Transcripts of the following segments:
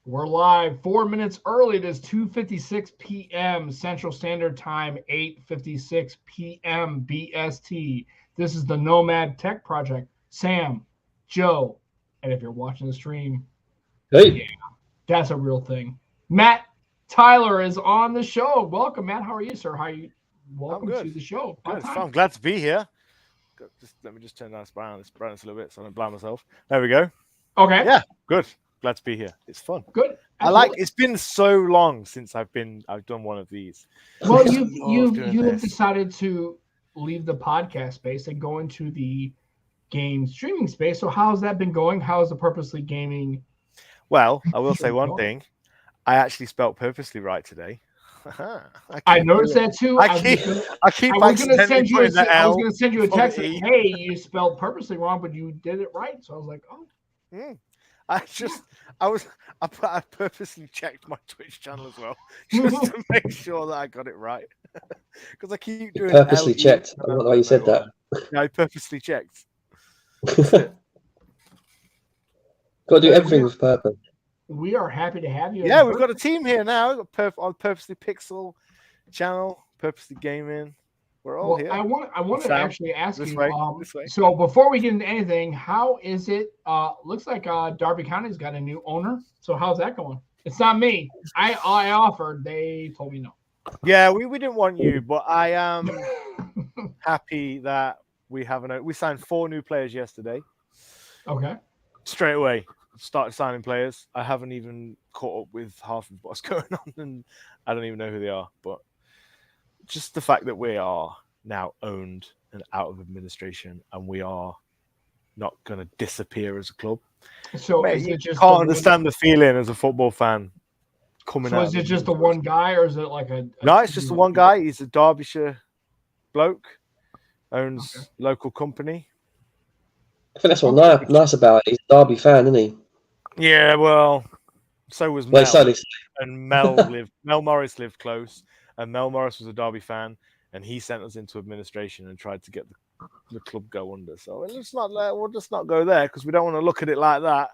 We're live 4 minutes early. It is 2:56 p.m. Central Standard Time, 8:56 p.m. BST. This is the Nomad Tech Project. Sam, Joe, and if you're watching the stream, Hey, that's a real thing. Matt Tyler is on the show. Welcome, Matt. How are you, sir? How are you? I'm Welcome good. to the show. Good. I'm glad to be here. Let me just turn down this brightness a little bit so I don't blind myself. There we go. Okay. Yeah, good. Glad to be here. It's fun. Good. Absolutely. It's been so long since I've done one of these. Well, you've decided to leave the podcast space and go into the game streaming space. So how's that been going? How's the Purposely Gaming? Well, I will say one thing. I actually spelt purposely right today. I noticed that too. I was going to send you a text saying, hey, you spelled purposely wrong, but you did it right. So I was like, oh. I purposely checked my Twitch channel as well, just to make sure that I got it right. Because I keep doing purposely checked. I don't know why you said that. Yeah, I purposely checked. Got to do everything with purpose. We are happy to have you. Yeah, we've got a team here now. We've got on Purposely Pixel channel, Purposely Gaming. We're all here. I want to actually ask this you. Way. So before we get into anything, how is it? Looks like Darby County's got a new owner. So how's that going? It's not me. I offered. They told me no. Yeah, we didn't want you, but I am happy that we signed 4 new players yesterday. Okay. Straight away. Started signing players. I haven't even caught up with half of what's going on, and I don't even know who they are. But just the fact that we are now owned and out of administration, and we are not going to disappear as a club. So you can't understand the feeling as a football fan coming out. So is it just the one guy, or is it like a no? It's just the one guy. He's a Derbyshire bloke, owns local company. I think that's what nice about it. He's a Derby fan, isn't he? Yeah, well, so was Mel. So and Mel Morris lived close, and Mel Morris was a Derby fan, and he sent us into administration and tried to get the club go under. So we'll just not go there because we don't want to look at it like that.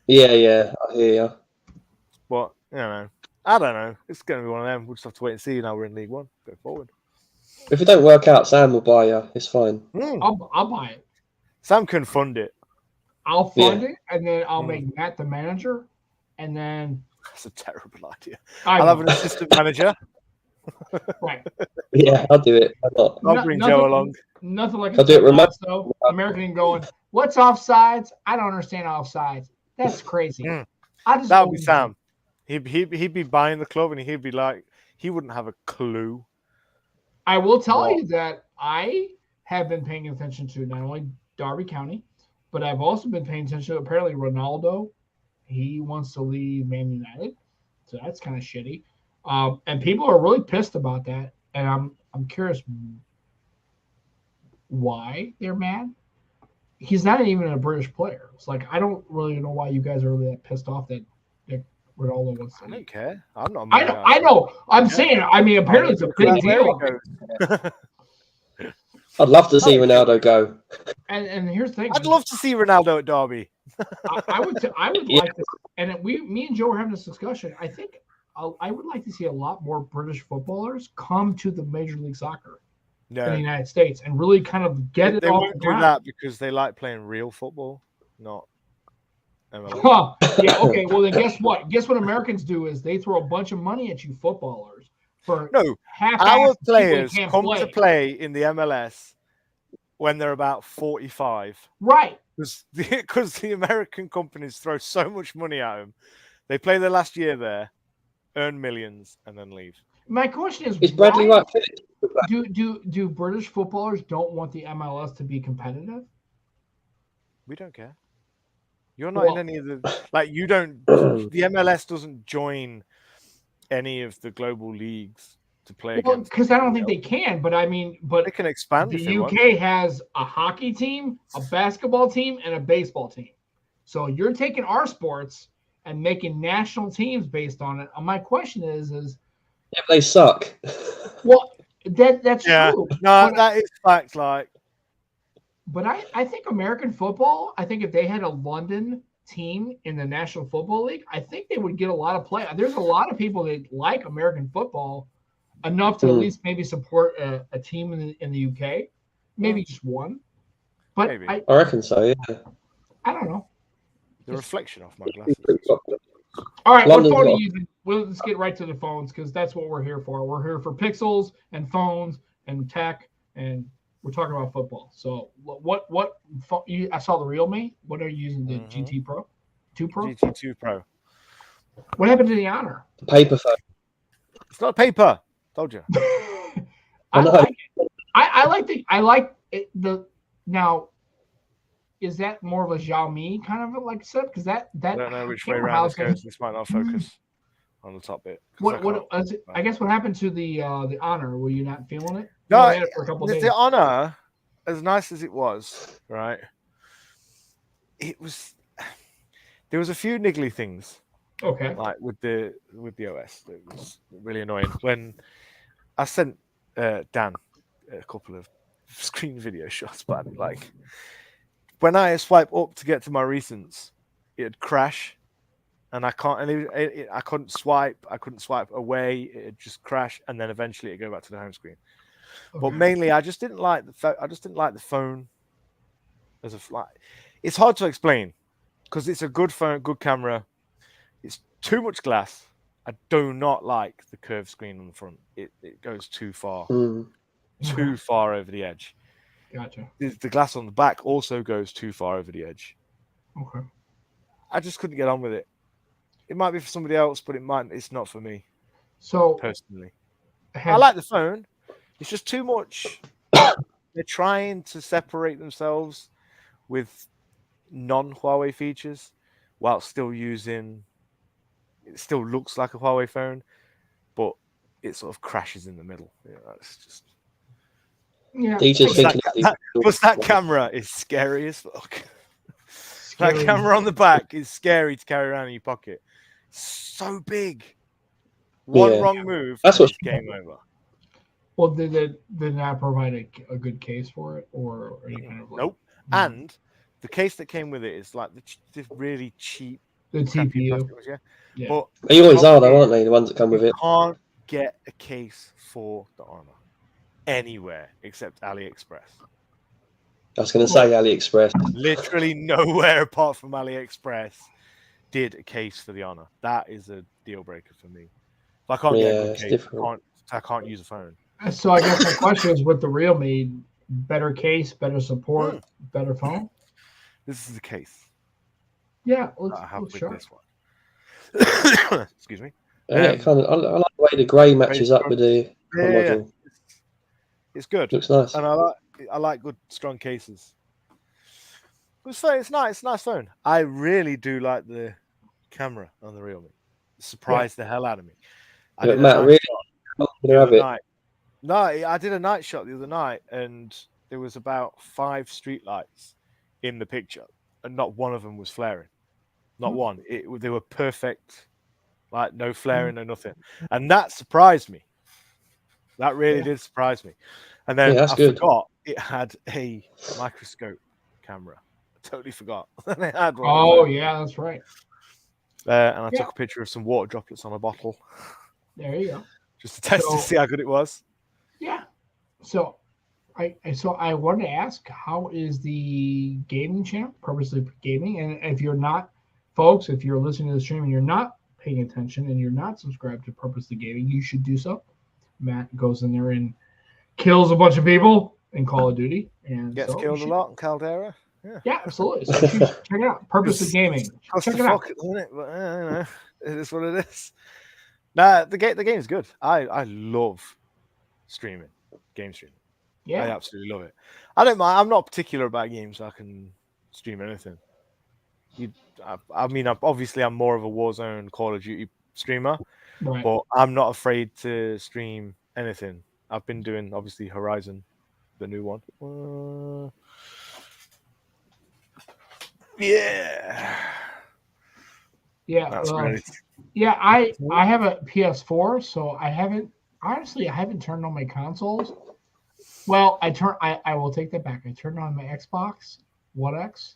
Yeah, I hear you. But I don't know. It's going to be one of them. We'll just have to wait and see. Now we're in League One. Go forward. If it don't work out, Sam will buy you. It's fine. I'll buy it. Sam can fund it. I'll fund it, and then I'll make Matt the manager, and then that's a terrible idea. I'll have an assistant manager. Right. Yeah, I'll do it. I'll bring Joe along. Nothing like I'll do it remote. So American going, what's offsides? I don't understand offsides. That's crazy. That would be Sam. He'd be buying the club, and he'd be like, he wouldn't have a clue. I will tell you that I have been paying attention to not only Derby County, but I've also been paying attention to apparently Ronaldo. He wants to leave Man United, so that's kind of shitty. And people are really pissed about that, and I'm curious why they're mad. He's not even a British player. It's like I don't really know why you guys are really that pissed off that Ronaldo wants to leave. I don't care. I'm not. I know. I'm saying. I mean, apparently it's a big deal. I'd love to see Ronaldo go. And here's the thing. I'd love to see Ronaldo at Derby. I would like to, and me and Joe were having this discussion. I think I would like to see a lot more British footballers come to the Major League Soccer in the United States and really kind of get it off the ground. They won't do that because they like playing real football, not MLS. Yeah, okay. Well, then guess what? Guess what Americans do is they throw a bunch of money at you footballers for our players come to play in the MLS when they're about 45. Right. Because the American companies throw so much money at them. They play their last year there, earn millions, and then leave. My question is Bradley Wright fit? Do British footballers don't want the MLS to be competitive? We don't care. You're not in any of the you don't. The MLS doesn't join any of the global leagues to play against. Because I don't think they can. But I mean, they can expand. The UK has a hockey team, a basketball team, and a baseball team. So you're taking our sports and making national teams based on it. My question is if they suck. Well, that's true. No, that is fact. But I think American football, I think if they had a London team in the National Football League, I think they would get a lot of play. There's a lot of people that like American football enough to at least maybe support a team in the UK, maybe just one. But Maybe. I reckon so. Yeah. I don't know. The reflection off my glasses. All right, London's what phone are got- you using? Let's get right to the phones because that's what we're here for. We're here for pixels and phones and tech, and we're talking about football. So what I saw the Realme. What are you using? The GT Pro, 2 Pro, GT2 Pro. What happened to the Honor? The paper phone. It's not paper. Told you. I like it. I like it, now. Is that more of a Xiaomi kind of like setup? Because that I don't know which way around this goes. This might not focus on the top bit. I guess what happened to the Honor? Were you not feeling it? No, I had it for a couple days. The Honor, as nice as it was, right? It was. There was a few niggly things. Okay. Like with the OS, that was really annoying. When I sent Dan a couple of screen video shots, but like when I swipe up to get to my recents, it'd crash, and I can't. And I couldn't swipe. I couldn't swipe away. It'd just crash, and then eventually it'd go back to the home screen. Okay. But mainly, I just didn't like the phone as a fly. It's hard to explain because it's a good phone, good camera. It's too much glass. I do not like the curved screen on the front. It goes too far, too far over the edge. Gotcha. The glass on the back also goes too far over the edge. Okay. I just couldn't get on with it. It might be for somebody else, but it's not for me. So personally, I like the phone. It's just too much. They're trying to separate themselves with non-Huawei features while still using. It still looks like a Huawei phone, but it sort of crashes in the middle. That's just. Yeah. Plus that camera is scary as fuck. That camera on the back is scary to carry around in your pocket. So big. One wrong move. That's what's game over. Well, did it not provide a good case for it, or any kind of nope. And the case that came with it is like the really cheap. The TPU. Yeah. But they always are, though, aren't they? The ones that come with it. You can't get a case for the Honor anywhere except AliExpress. I was going to say AliExpress. Literally nowhere apart from AliExpress did a case for the Honor. That is a deal breaker for me. If I can't get a good case, I can't use a phone. So I guess my question is, with the Realme, better case, better support, better phone? This is the case. Yeah, let's show this one. Excuse me. Yeah, I like the way the grey matches up with the module. It's good. Looks nice. And I like good strong cases. It's nice. It's a nice phone. I really do like the camera on the Realme. It surprised the hell out of me. Matt, really? No, I did a night shot the other night, and there was about 5 street lights in the picture, and not one of them was flaring. Not one. They were perfect, like no flaring, no nothing, and that surprised me. That really did surprise me. And then I forgot it had a microscope camera. I totally forgot. It had one. Oh yeah, that's right. And I took a picture of some water droplets on a bottle. There you go. Just to test to see how good it was. Yeah. So I wanted to ask, how is the gaming channel, Purposely Gaming? And if you're not, folks, if you're listening to the stream and you're not paying attention and you're not subscribed to Purposely Gaming, you should do so. Matt goes in there and kills a bunch of people in Call of Duty and gets killed a lot in Caldera. Yeah, absolutely. So check it out. Purposely Gaming. Check it out. Isn't it? But, it is what it is. Nah, the game's good. I love game streaming. Yeah, I absolutely love it. I don't mind. I'm not particular about games. I can stream anything. I'm more of a Warzone, Call of Duty streamer, right. But I'm not afraid to stream anything. I've been doing obviously Horizon, the new one. Yeah. That's great. Yeah, I have a PS4, so I haven't turned on my consoles. Well, I will take that back. I turned on my Xbox One X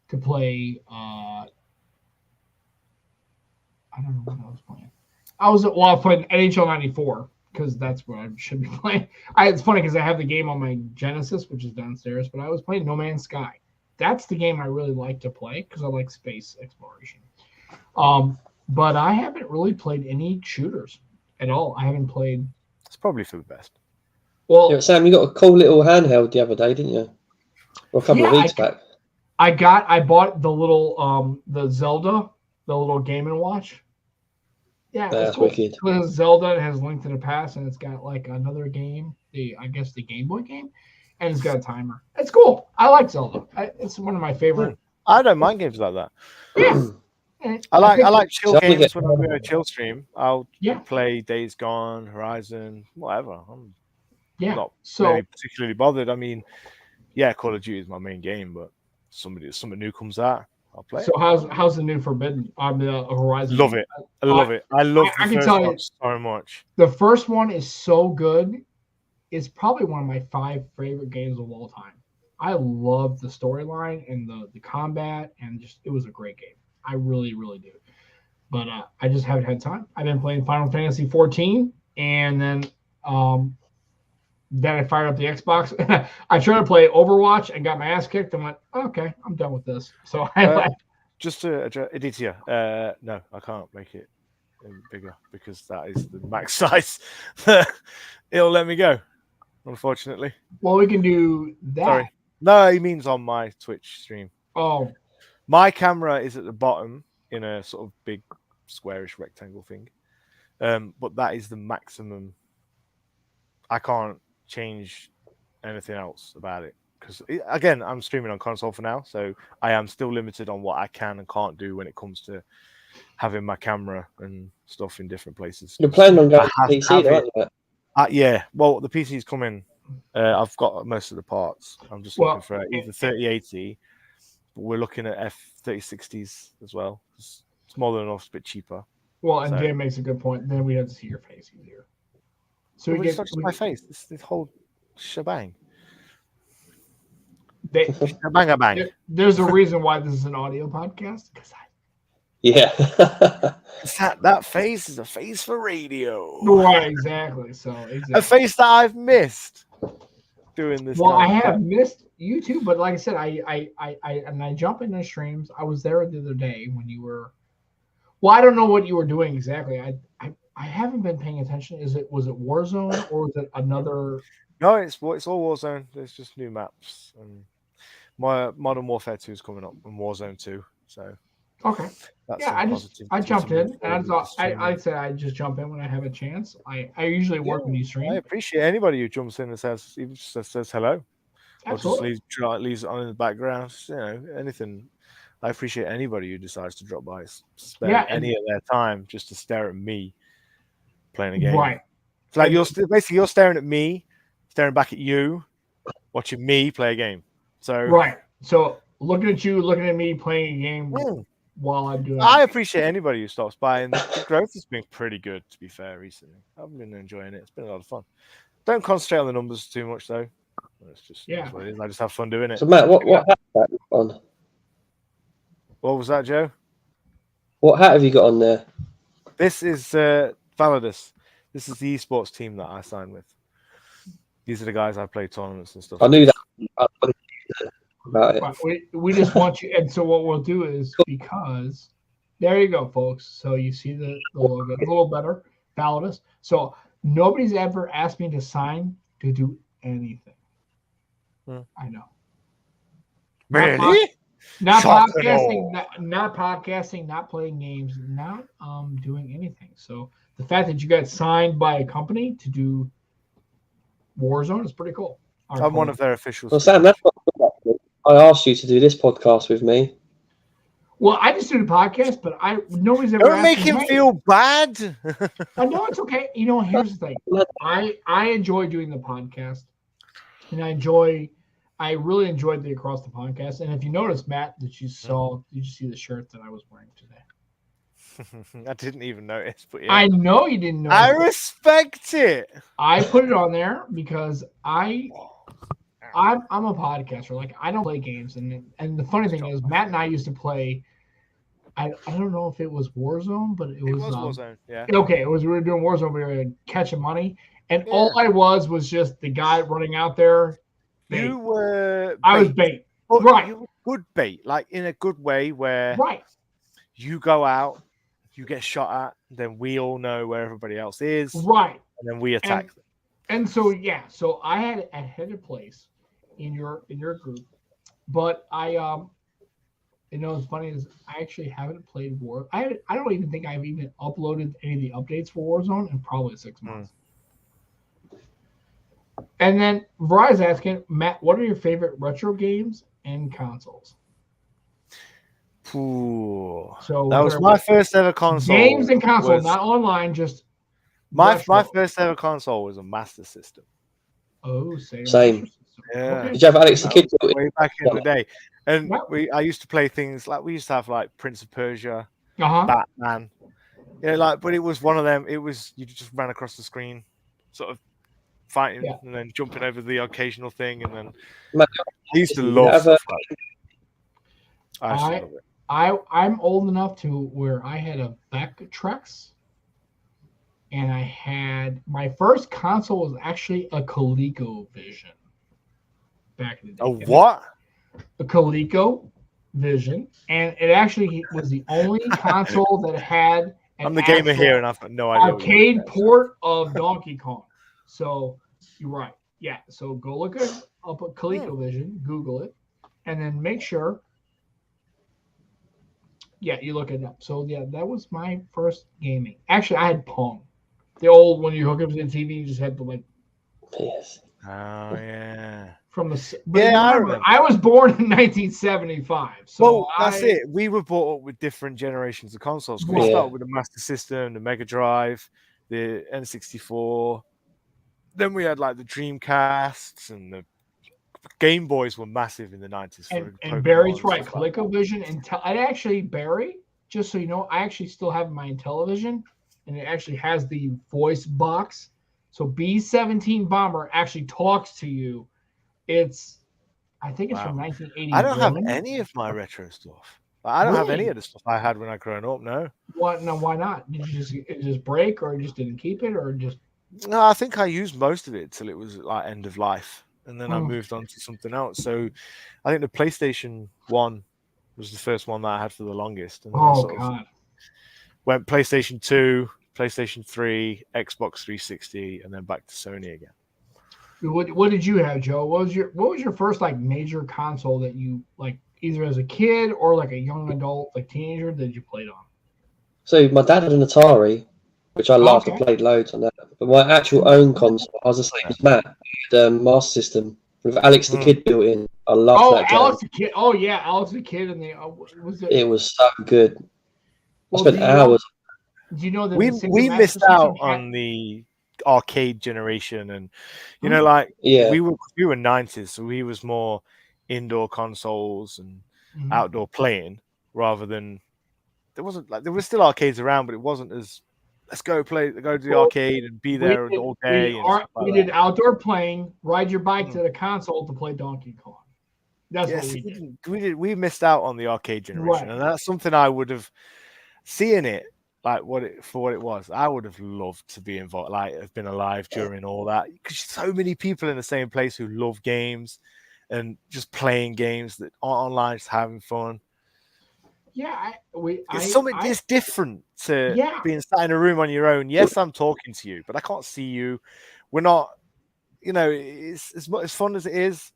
to play I don't know what I was playing. I was playing NHL 94 because that's what I should be playing. It's funny because I have the game on my Genesis, which is downstairs, but I was playing No Man's Sky. That's the game I really like to play because I like space exploration. But I haven't really played any shooters at all. I haven't played. It's probably for the best. Well, Yeah, Sam, you got a cool little handheld the other day, didn't you? Or a couple of weeks back. I bought the little the Zelda, the little Game and Watch. Yeah, That's cool. wicked. Because Zelda has Link to the Past, and it's got like another game, I guess the Game Boy game, and it's got a timer. It's cool. I like Zelda. It's one of my favorite. I don't mind games like that. Yeah. I like chill games when I'm doing a chill stream. I'll play Days Gone, Horizon, whatever. I'm not very particularly bothered. I mean, yeah, Call of Duty is my main game, but something new comes out, I'll play. So how's the new Forbidden on the Horizon? Love it. I love it. I love the first one so much. The first one is so good. It's probably one of my 5 favorite games of all time. I love the storyline and the combat, and it was a great game. I really, really do. But I just haven't had time. I've been playing Final Fantasy 14, and then I fired up the Xbox. I tried to play Overwatch and got my ass kicked and went, okay, I'm done with this. So just to address Aditya, no, I can't make it bigger because that is the max size. It'll let me go, unfortunately. Well, we can do that. Sorry. No, he means on my Twitch stream. Oh. My camera is at the bottom in a sort of big squarish rectangle thing. But that is the maximum. I can't change anything else about it. Because, again, I'm streaming on console for now. So I am still limited on what I can and can't do when it comes to having my camera and stuff in different places. You're planning on going to PC, aren't you? Yeah. Well, the PC's coming. I've got most of the parts. I'm just looking for either 3080. We're looking at F3060s as well. It's smaller enough, it's a bit cheaper. Well, and Jay makes a good point. Then we have to see your face easier. So it's not just my face. It's this whole shebang. Bang. There's a reason why this is an audio podcast. Yeah. that face is a face for radio. Right, exactly. A face that I've missed doing this. Well, I have missed you too, but like I said, I jump into streams. I was there the other day when you were. Well, I don't know what you were doing exactly. I haven't been paying attention. Was it Warzone or was it another? No, it's all Warzone. There's just new maps. And my Modern Warfare 2 is coming up and Warzone 2. So okay. I jumped in and I thought I said I just jump in when I have a chance. I usually work when you stream. I appreciate anybody who jumps in and says hello. Absolutely. Or just leaves it on in the background. Anything. I appreciate anybody who decides to drop by, spend any of their time just to stare at me playing a game. Right. It's like you're staring at me, staring back at you, watching me play a game. So right. So looking at you, looking at me playing a game while I'm doing. I appreciate anybody who stops by, and the growth has been pretty good, to be fair, recently. I've been enjoying it. It's been a lot of fun. Don't concentrate on the numbers too much, though. It's just what it is. I just have fun doing it. So Matt, what hat have you got on? What was that, Joe? What hat have you got on there? This is Validus. This is the esports team that I signed with. These are the guys I play tournaments and stuff. I knew that about it. Right. We just want you, and so what we'll do is because there you go, folks. So you see the logo a little better, Validus. So nobody's ever asked me to sign to do anything. I know. Really? Not podcasting, not playing games, not doing anything. So the fact that you got signed by a company to do Warzone is pretty cool. I'm one of their officials. Well, Sam, that's what I asked you to do this podcast with me. Well, I just do the podcast, but nobody's ever. Don't make him feel bad. I know it's okay. Here's the thing. I enjoy doing the podcast, and I really enjoyed the Across the Podcast. And if you notice, Matt, did you see the shirt that I was wearing today? I didn't even notice, but yeah. I know you didn't know. I respect it. I put it on there because I'm a podcaster. Like I don't play games, and the funny thing is, Matt and I used to play I don't know if it was Warzone, but it was Warzone. Yeah. Okay, we were doing Warzone. We were catching money, and Yeah. all I was just the guy running out there. Bait. You were. I was bait. But Right. You were good bait, like in a good way, where right. You go out, you get shot at, then we all know where everybody else is, right, and then we attack them. And so so I had a place in your group, but I what's funny is I actually haven't played War. I don't even think I've even uploaded any of the updates for Warzone in probably 6 months. And then Verizon's asking, Matt, what are your favorite retro games and consoles? Ooh. So that was my first ever console. Games and console, not online, just my first ever console was a Master System. Oh, same. Yeah. Okay. Did you have Alex the Kid? Way back in the day. And I used to play things like we used to have like Prince of Persia, Batman. But it was one of them. It was you just ran across the screen, sort of fighting and then jumping over the occasional thing, and then I used to love stuff like that. I'm old enough to where I had a Vectrex, and I had my first console was actually a ColecoVision. Back in the day. A what? A ColecoVision, and it actually was the only console that had. I'm the gamer here, and I've got no idea. Arcade port of Donkey Kong. So you're right. Yeah. So go look up at ColecoVision, Google it, and then make sure. Yeah, you look it up. So that was my first gaming. Actually, I had Pong. The old when you hook up to the TV, you just had to Yes. Oh yeah. From the I remember. I was born in 1975. So that's it. We were brought up with different generations of consoles. We started with the Master System, the Mega Drive, the N64. Then we had like the Dreamcasts, and the Game Boys were massive in the 90s. And Barry's right. ColecoVision and I actually Barry. Just so you know, I actually still have my Intellivision, and it actually has the voice box. So B-17 Bomber actually talks to you. I think it's from 1980. I don't have any of my retro stuff. I don't have any of the stuff I had when I growing up. No. What? No, why not? Did you just break, or you just didn't keep it, or just? No, I think I used most of it till it was like end of life, and then I moved on to something else. So, I think the PlayStation 1 was the first one that I had for the longest, and then I sort of went PlayStation 2, PlayStation 3, Xbox 360, and then back to Sony again. What did you have, Joe? What was your first like major console that you like either as a kid or like a young adult, like teenager, that you played on? So my dad had an Atari, which I loved. I played loads on that. But my actual own console, I was the same as Matt. The Master System with Alex the Kid built in. I loved that game. Alex the Kid. Oh yeah, Alex the Kid, and it was so good. I spent hours. Do you know that we missed out on the arcade generation, and we were 90s, so we was more indoor consoles and outdoor playing rather than there were still arcades around, but it wasn't as let's go to the arcade and be there all day. We did outdoor playing, ride your bike to the console to play Donkey Kong. That's what we did. We missed out on the arcade generation, and that's something I would have seen it. Like what it was, I would have loved to be involved, like have been alive during all that, because so many people in the same place who love games and just playing games that aren't online, just having fun. Yeah, it's different to being sat in a room on your own. Yes, I'm talking to you, but I can't see you. We're not, it's as fun as it is.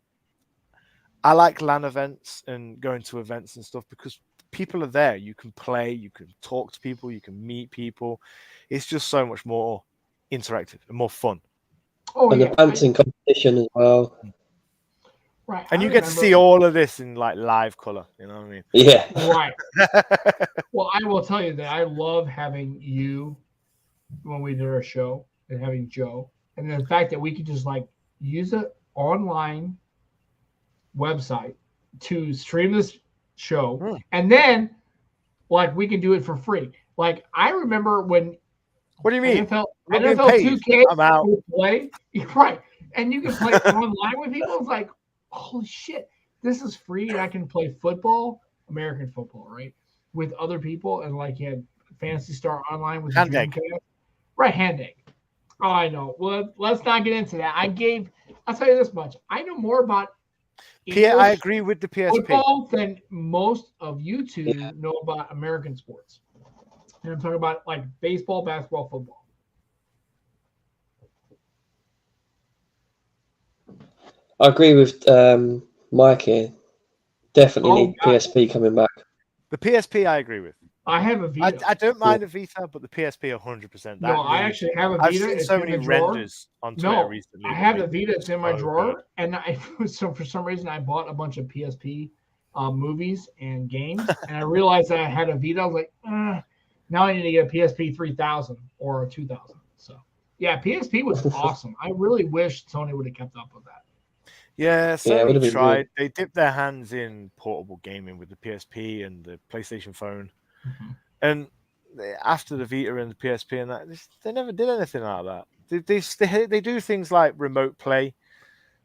I like LAN events and going to events and stuff because people are there. You can play, you can talk to people, you can meet people. It's just so much more interactive and more fun. And the dancing competition as well. Right. And you get to see all of this in like live color. You know what I mean? Yeah. Right. Well, I will tell you that I love having you when we did our show and having Joe. And the fact that we could just like use an online website to stream this show, and then like we can do it for free. Like I remember when what do you mean NFL 2K would play, right, and you can play online with people. It's like, holy shit, this is free, and I can play football, American football, right? with other people, and like you had Fantasy Star Online with the Hand egg. Dreamcast. Right, hand egg. Oh, I know. Well, let's not get into that. I'll tell you this much. I know more about I English agree with the PSP. football than most of you two Yeah. know about American sports. And I'm talking about like baseball, basketball, football. I agree with Mike here. Definitely Oh, need God. PSP coming back. The PSP, I agree with. I have a Vita. I don't mind the Vita, but the PSP 100%. No, I actually have a Vita. I've seen It's so in many the drawer. renders on Twitter No, recently. I that have the make Vita. It's in my so drawer, good. and so for some reason I bought a bunch of PSP movies and games, and I realized that I had a Vita. I was like, now I need to get a PSP 3000 or a 2000. So yeah, PSP was awesome. I really wish Sony would have kept up with that. Yeah, Yeah, it would've Sony been tried. good. They dipped their hands in portable gaming with the PSP and the PlayStation phone, and after the Vita and the PSP and that, they never did anything like that. They do things like remote play,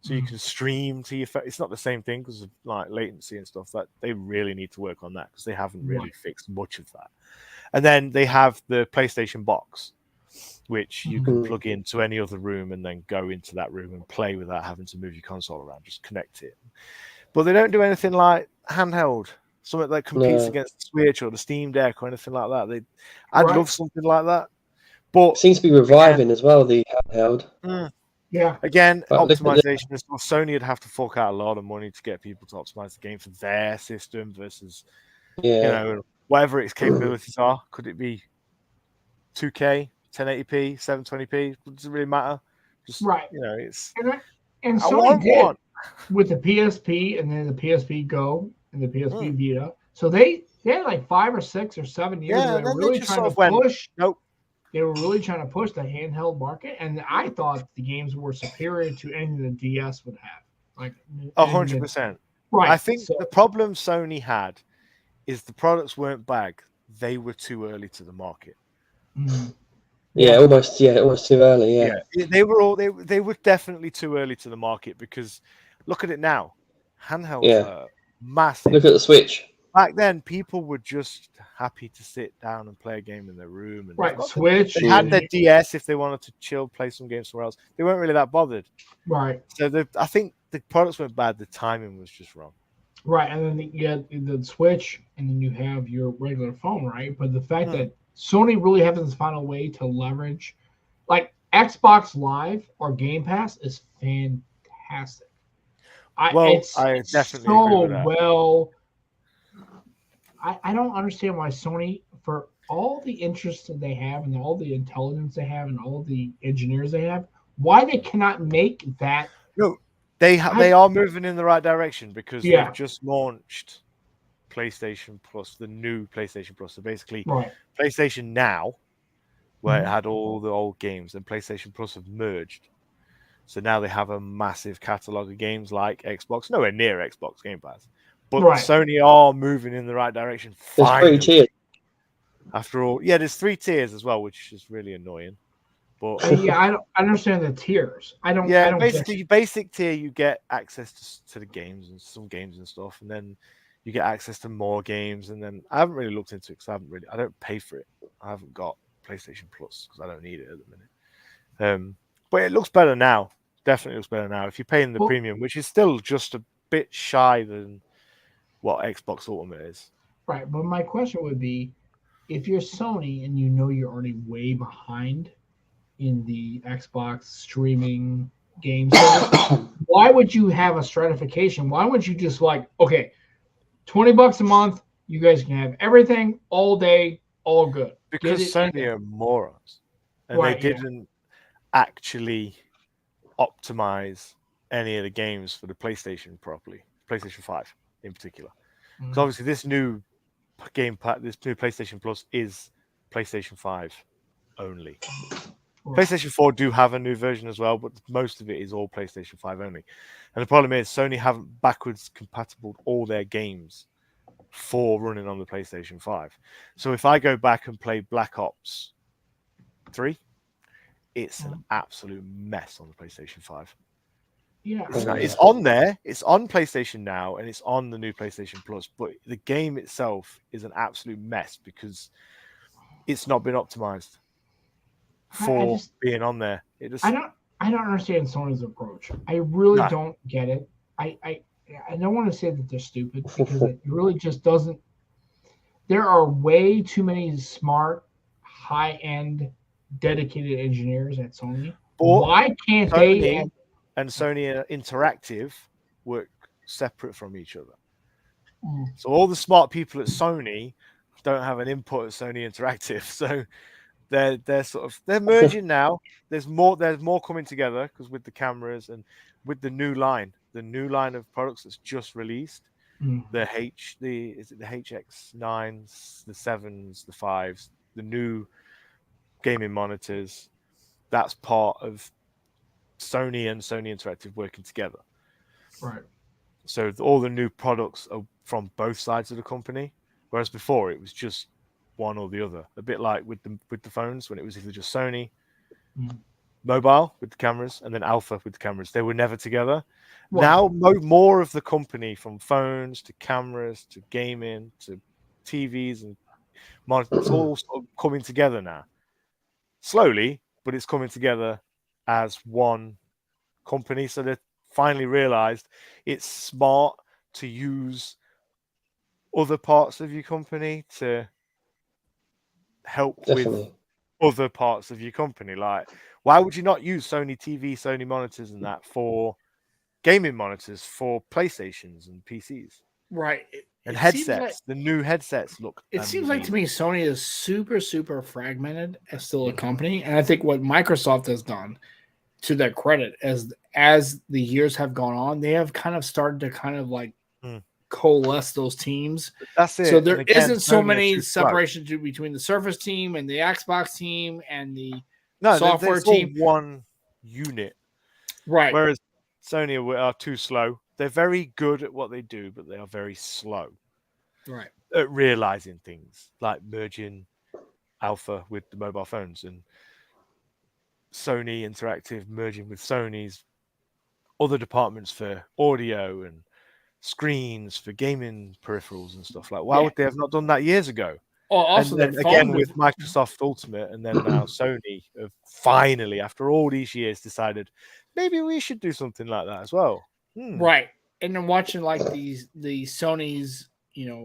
so you can stream to your phone. It's not the same thing because of like latency and stuff. That they really need to work on that because they haven't really fixed much of that. And then they have the PlayStation box, which you can plug into any other room and then go into that room and play without having to move your console around. Just connect it. But they don't do anything like handheld, something that competes against the Switch or the Steam Deck or anything like that. I'd love something like that. But It seems to be reviving as well, the handheld. Yeah. Again, But optimization is well, Sony would have to fork out a lot of money to get people to optimize the game for their system versus you know, whatever its capabilities are. Could it be 2K, 1080p, 720p? Does it really matter? Just, you know, it's and Sony did with the PSP and then the PSP Go and the PSP Vita. So they had like 5 or 6 or 7 years where they were really trying to push. They were really trying to push the handheld market, and I thought the games were superior to anything the DS would have. Like 100%. Right. I think the problem Sony had is the products weren't bagged. They were too early to the market. Almost too early. Yeah. They were definitely too early to the market because look at it now. Handhelds are massive. Look at the Switch. Back then, people were just happy to sit down and play a game in their room. And Switch. They had their DS if they wanted to chill, play some games somewhere else. They weren't really that bothered. Right. So I think the products weren't bad. The timing was just wrong. Right, and then you get the Switch, and then you have your regular phone, right? But the fact that Sony really hasn't found a way to leverage, like Xbox Live or Game Pass, is fantastic. I definitely agree with that. Well. I don't understand why Sony, for all the interest that they have and all the intelligence they have and all the engineers they have, why they cannot make that. No, they are moving in the right direction because they've just launched PlayStation Plus, the new PlayStation Plus. So basically, PlayStation Now, where it had all the old games, and PlayStation Plus have merged. So now they have a massive catalog of games like Xbox, nowhere near Xbox Game Pass. But Sony are moving in the right direction. Finally. There's 3 tiers. After all, there's 3 tiers as well, which is really annoying. But I don't understand the tiers. I don't. Basically, basic tier you get access to the games and some games and stuff, and then you get access to more games. And then I haven't really looked into it because I don't pay for it. I haven't got PlayStation Plus because I don't need it at the minute. But it looks better now. Definitely looks better now. If you're paying the premium, which is still just a bit shy than what Xbox Ultimate is. Right, but my question would be, if you're Sony and you know you're already way behind in the Xbox streaming game service, why would you have a stratification? Why wouldn't you just like, okay, $20 a month, you guys can have everything all day, all good? Because Sony are morons. And they didn't actually optimize any of the games for the PlayStation properly. PlayStation 5 in particular. Because obviously this new this new PlayStation Plus is PlayStation 5 only. PlayStation 4 do have a new version as well, but most of it is all PlayStation 5 only. And the problem is Sony haven't backwards compatible all their games for running on the PlayStation 5. So if I go back and play Black Ops 3, it's an absolute mess on the PlayStation 5. Yeah, It's on there. It's on PlayStation Now, and it's on the new PlayStation Plus. But the game itself is an absolute mess because it's not been optimized for being on there. I don't understand Sony's approach. I really don't get it. I don't want to say that they're stupid because it really just doesn't. There are way too many smart, high-end, dedicated engineers at Sony. Why can't they? And Sony Interactive work separate from each other. So all the smart people at Sony don't have an input at Sony Interactive. So they're merging now. There's more coming together because with the cameras and with the new line of products that's just released. The HX9s, the 7s, the 5s, the new gaming monitors. That's part of Sony and Sony Interactive working together. Right. So all the new products are from both sides of the company, whereas before it was just one or the other. A bit like with the phones when it was either just Sony mobile with the cameras and then Alpha with the cameras. They were never together. Now more of the company, from phones to cameras to gaming to TVs and monitors, it's all sort of coming together now. Slowly, but it's coming together as one company. So they finally realized it's smart to use other parts of your company to help with other parts of your company. Like, why would you not use Sony TV, Sony monitors and that for gaming monitors for PlayStations and PCs? Right. And headsets. The new headsets look amazing. Seems like to me Sony is super, super fragmented as still a company. And I think what Microsoft has done, to their credit, as the years have gone on, they have kind of started to kind of like coalesce those teams. That's it. So there isn't so many separations between the Surface team and the Xbox team and the software team. One unit. Right. Whereas Sony are too slow. They're very good at what they do, but they are very slow. Right. At realizing things like merging Alpha with the mobile phones and Sony Interactive merging with Sony's other departments for audio and screens for gaming peripherals and stuff. Like, why would they have not done that years ago? Oh, also, and then again with Microsoft Ultimate, and then now Sony have finally, after all these years, decided maybe we should do something like that as well. Right. And then watching like the Sony's,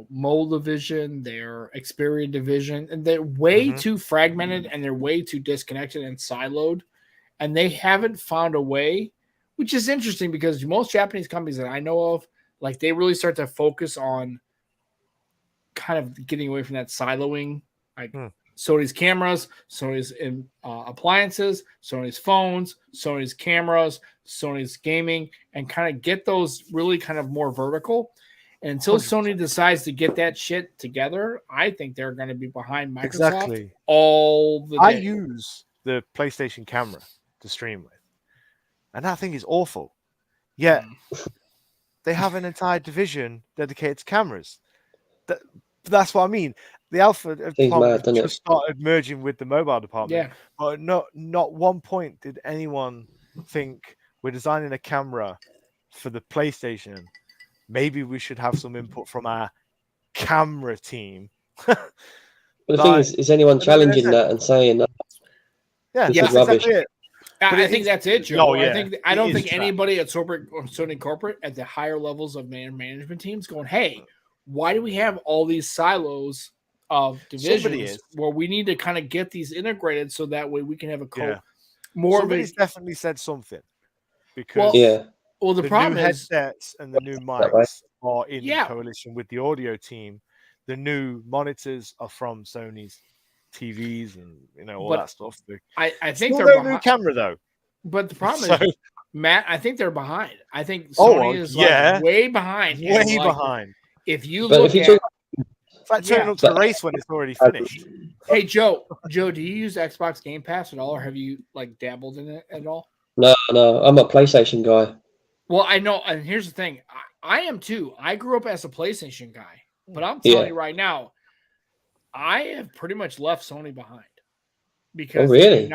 mole division, their Xperia division, and they're way too fragmented and they're way too disconnected and siloed, and they haven't found a way, which is interesting because most Japanese companies that I know of, like, they really start to focus on kind of getting away from that siloing, like Sony's cameras, Sony's appliances, Sony's phones, Sony's cameras, Sony's gaming, and kind of get those really kind of more vertical. And until 100%. Sony decides to get that shit together, I think they're going to be behind Microsoft all the day. I use the PlayStation camera to stream with, and that thing is awful. Yet they have an entire division dedicated to cameras. That's what I mean. The Alpha department just started merging with the mobile department. But not one point did anyone think we're designing a camera for the PlayStation. Maybe we should have some input from our camera team. But the thing is anyone challenging that and saying that? Yeah, that's rubbish. Exactly it. I think that's it, Joe. No, yeah. I don't think anybody at Sony corporate at the higher levels of management teams going, hey, why do we have all these silos of divisions where we need to kind of get these integrated so that way we can have Somebody's definitely said something, because the problem new is headsets and the new mics are in coalition with the audio team. The new monitors are from Sony's TVs and all that stuff. I think they're behind. New camera though. But the problem is, Matt, I think they're behind. I think Sony is way behind. Way behind. If you look at it's like turning up to the race when it's already finished. Hey, Joe, do you use Xbox Game Pass at all, or have you dabbled in it at all? No, I'm a PlayStation guy. Well, I know, and here's the thing. I am too. I grew up as a PlayStation guy, but I'm telling you right now, I have pretty much left Sony behind because really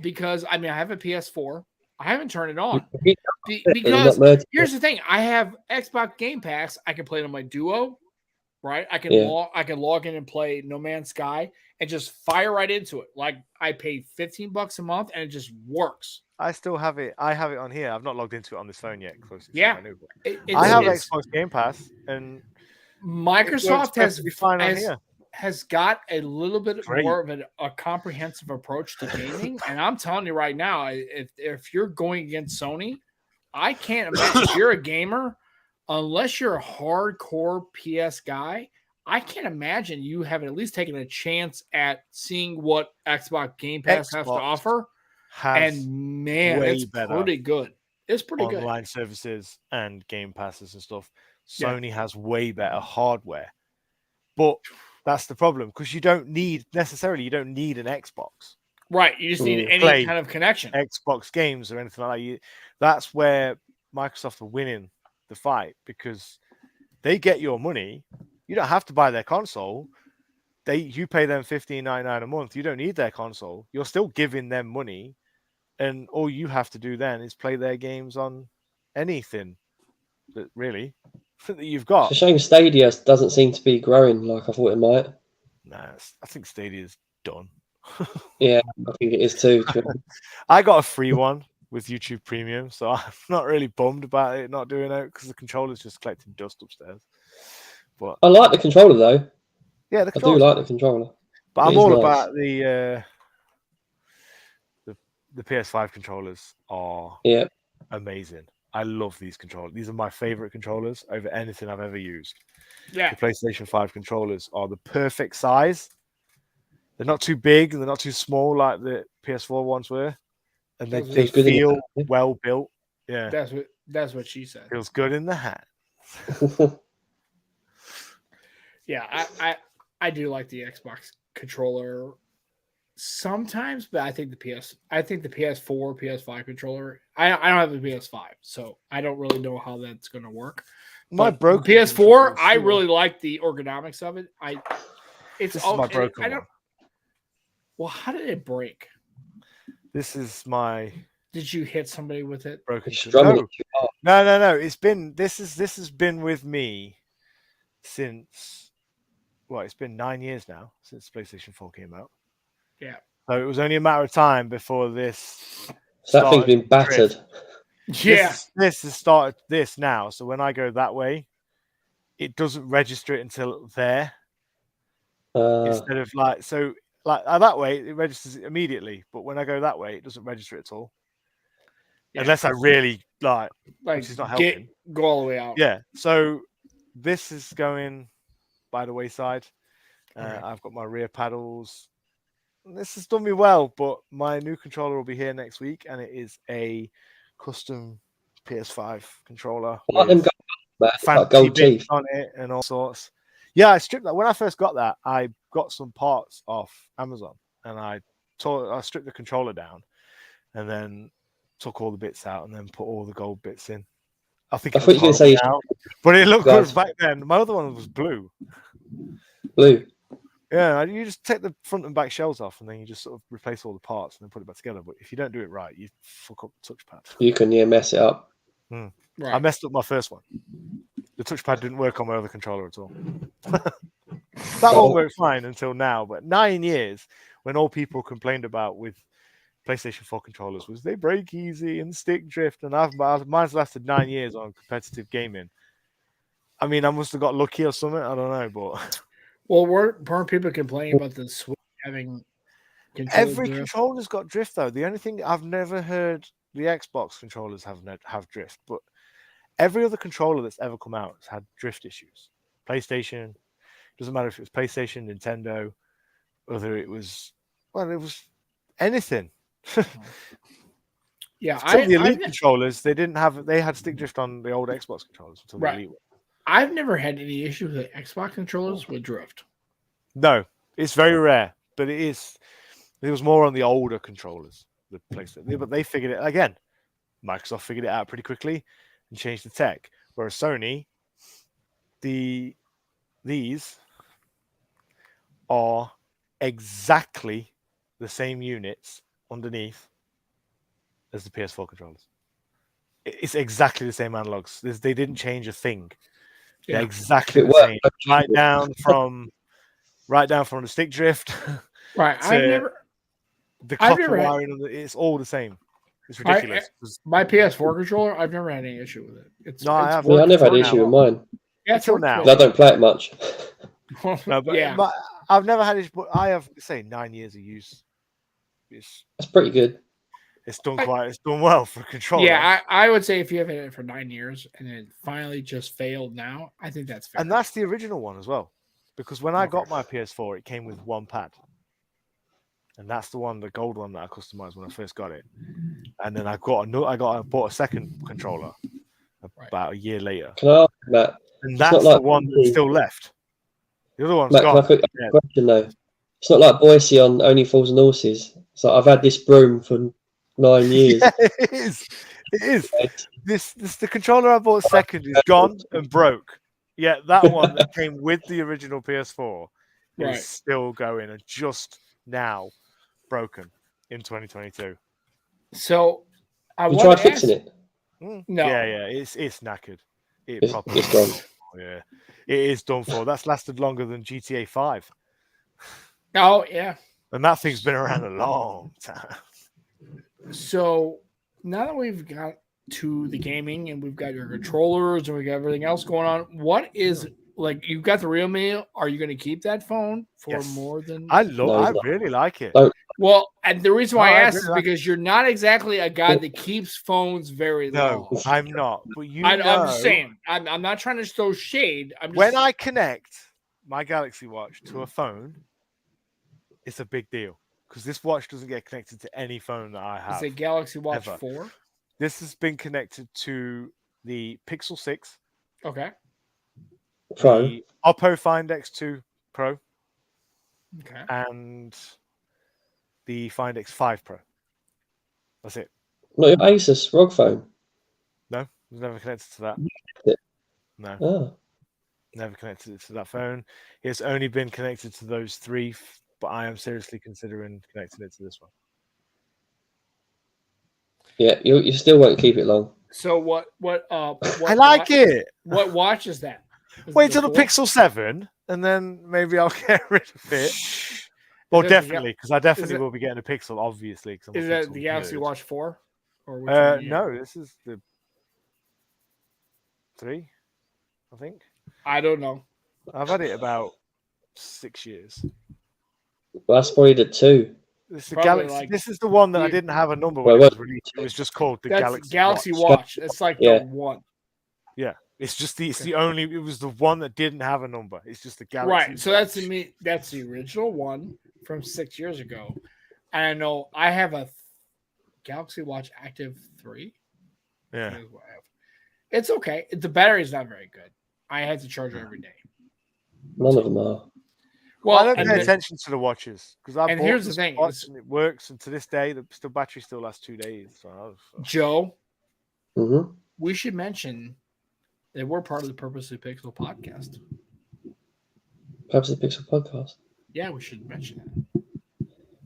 because I have a PS4 I haven't turned it on It's because not merged. here's the thing: I have Xbox Game Pass. I can play it on my Duo, right? I can log in and play No Man's Sky and just fire right into it. Like I pay $15 a month and it just works. I still have it. I have it on here. I've not logged into it on this phone yet. Yeah, I have Xbox Game Pass, and Microsoft has got a little bit more of a comprehensive approach to gaming. And I'm telling you right now, if you're going against Sony, I can't imagine if you're a gamer, unless you're a hardcore PS guy, I can't imagine you haven't at least taken a chance at seeing what Xbox Game Pass has to offer. And man, it's pretty good. It's pretty good. Online services and Game Passes and stuff. Sony has way better hardware. But that's the problem, because you don't need an Xbox. Right. You just need any kind of connection. Xbox games or anything like that. That's where Microsoft are winning the fight, because they get your money. You don't have to buy their console. You pay them $15.99 a month. You don't need their console. You're still giving them money. And all you have to do then is play their games on anything that you've got. It's a shame Stadia doesn't seem to be growing like I thought it might. Nah, I think Stadia's done. Yeah, I think it is too. I got a free one with YouTube Premium, so I'm not really bummed about it not doing it, because the controller's just collecting dust upstairs. But I like the controller though. Yeah, I do like the controller. But I'm all about the PS5 controllers are amazing. I love these controllers. These are my favorite controllers over anything I've ever used. Yeah. The PlayStation 5 controllers are the perfect size. They're not too big and they're not too small like the PS4 ones were. And they feel well built. Yeah. That's what she said. Feels good in the hand. Yeah, I do like the Xbox controller sometimes, but I think the PS4, PS5 controller. I don't have the PS5, so I don't really know how that's going to work. My broken PS4, I really like the ergonomics of it. It's all my broken one. Well, how did it break? This is my. Did you hit somebody with it? Broken. No. This has been with me since. Well, it's been 9 years now since PlayStation 4 came out. Yeah. So it was only a matter of time before this. So that thing's been battered. Yeah. This has started this now. So when I go that way, it doesn't register it until there. Instead of that way, it registers it immediately. But when I go that way, it doesn't register it at all. Yeah. Unless I really which is not helping. Go all the way out. Yeah. So this is going by the wayside. I've got my rear paddles. This has done me well, but my new controller will be here next week, and it is a custom PS5 controller with gold teeth on it and all sorts. Yeah, I stripped that. When I first got that, I got some parts off Amazon, and I stripped the controller down, and then took all the bits out, and then put all the gold bits in. I thought you were going to say now, but it looked good back then. My other one was blue. Yeah, you just take the front and back shells off, and then you just sort of replace all the parts and then put it back together. But if you don't do it right, you fuck up the touchpad. You can mess it up. Right. I messed up my first one. The touchpad didn't work on my other controller at all. That one worked fine until now. But 9 years, when all people complained about with PlayStation 4 controllers was they break easy and stick drift, and mine's lasted 9 years on competitive gaming. I mean, I must have got lucky or something. I don't know, but. Well, weren't people complaining about the Switch having every controller's got drift though? The only thing I've never heard the Xbox controllers have drift, but every other controller that's ever come out has had drift issues. PlayStation, doesn't matter if it was PlayStation, Nintendo, whether it was anything. Yeah, the Elite controllers they had stick drift on the old Xbox controllers until the Elite one. I've never had any issue with Xbox controllers with drift. No, it's very rare, but it was more on the older controllers, the PlayStation. But they figured it again. Microsoft figured it out pretty quickly and changed the tech. Whereas Sony, these are exactly the same units underneath as the PS4 controllers. It's exactly the same analogs. They didn't change a thing. They're exactly the same. Right down from the stick drift. Right. The copper wiring. It's all the same. It's ridiculous. My PS4 controller, I've never had any issue with it. I never had an issue with mine. Yeah, until now. I don't play it much. No, but I've never had it. But I have, say, 9 years of use. That's pretty good. It's done It's done well for a controller. Yeah, I would say if you have had it for 9 years and it finally just failed now, I think that's fair. And that's the original one as well, because when I got my PS4, it came with one pad, and that's the gold one that I customized when I first got it. And then I bought a second controller about a year later. Can I ask, Matt? And that's the one that's still left. The other one's gone. Can I ask a question though? It's not like Boise on Only Fools and Horses. So I've had this broom for 9 years. Yeah, it is. It is. The controller I bought second is gone and broke. Yeah, that one that came with the original PS4 is still going and just now broken in 2022. So you tried fixing it? No. Yeah, it's knackered. It's gone. Yeah, it is done for. That's lasted longer than GTA 5. Oh yeah. And that thing's been around a long time. So now that we've got to the gaming and we've got your controllers and we got everything else going on, what is you've got the real me? Are you going to keep that phone for more than? I really like it. Well, and the reason why I asked is because you're not exactly a guy that keeps phones very long. No, I'm not. But I'm just saying. I'm not trying to throw shade. When I connect my Galaxy Watch to a phone, it's a big deal. Because this watch doesn't get connected to any phone that I have. Is it Galaxy Watch 4? This has been connected to the Pixel 6. Okay. Pro. The Oppo Find X2 Pro. Okay. And the Find X5 Pro. That's it. Not your Asus ROG phone? No, it was never connected to that. No. Oh. Never connected to that phone. It's only been connected to those three. But I am seriously considering connecting it to this one. Yeah, you still won't keep it long. So what I like it. What watch is that? Wait till the Pixel 7, and then maybe I'll get rid of it. Well, definitely, because I definitely will be getting a Pixel, obviously. Is that the Galaxy Watch 4? Or no, this is the 3, I think. I don't know. I've had it about 6 years. Well, that's probably the 2. This is the one that I didn't have a number when it was released. It was just called the Galaxy Watch. It's like the one. Yeah, it's just it was the one that didn't have a number. It's just the Galaxy. Right. So that's the original one from 6 years ago. And I know I have a Galaxy Watch Active 3. Yeah. It's okay. The battery's not very good. I had to charge it every day. None of them are. Well, I don't pay attention to the watches because I. And here's the thing: and it works, and to this day, the battery still lasts 2 days. So Joe, mm-hmm. We should mention that we're part of the Purposely Pixel podcast. Purposely Pixel podcast. Yeah, we should mention that.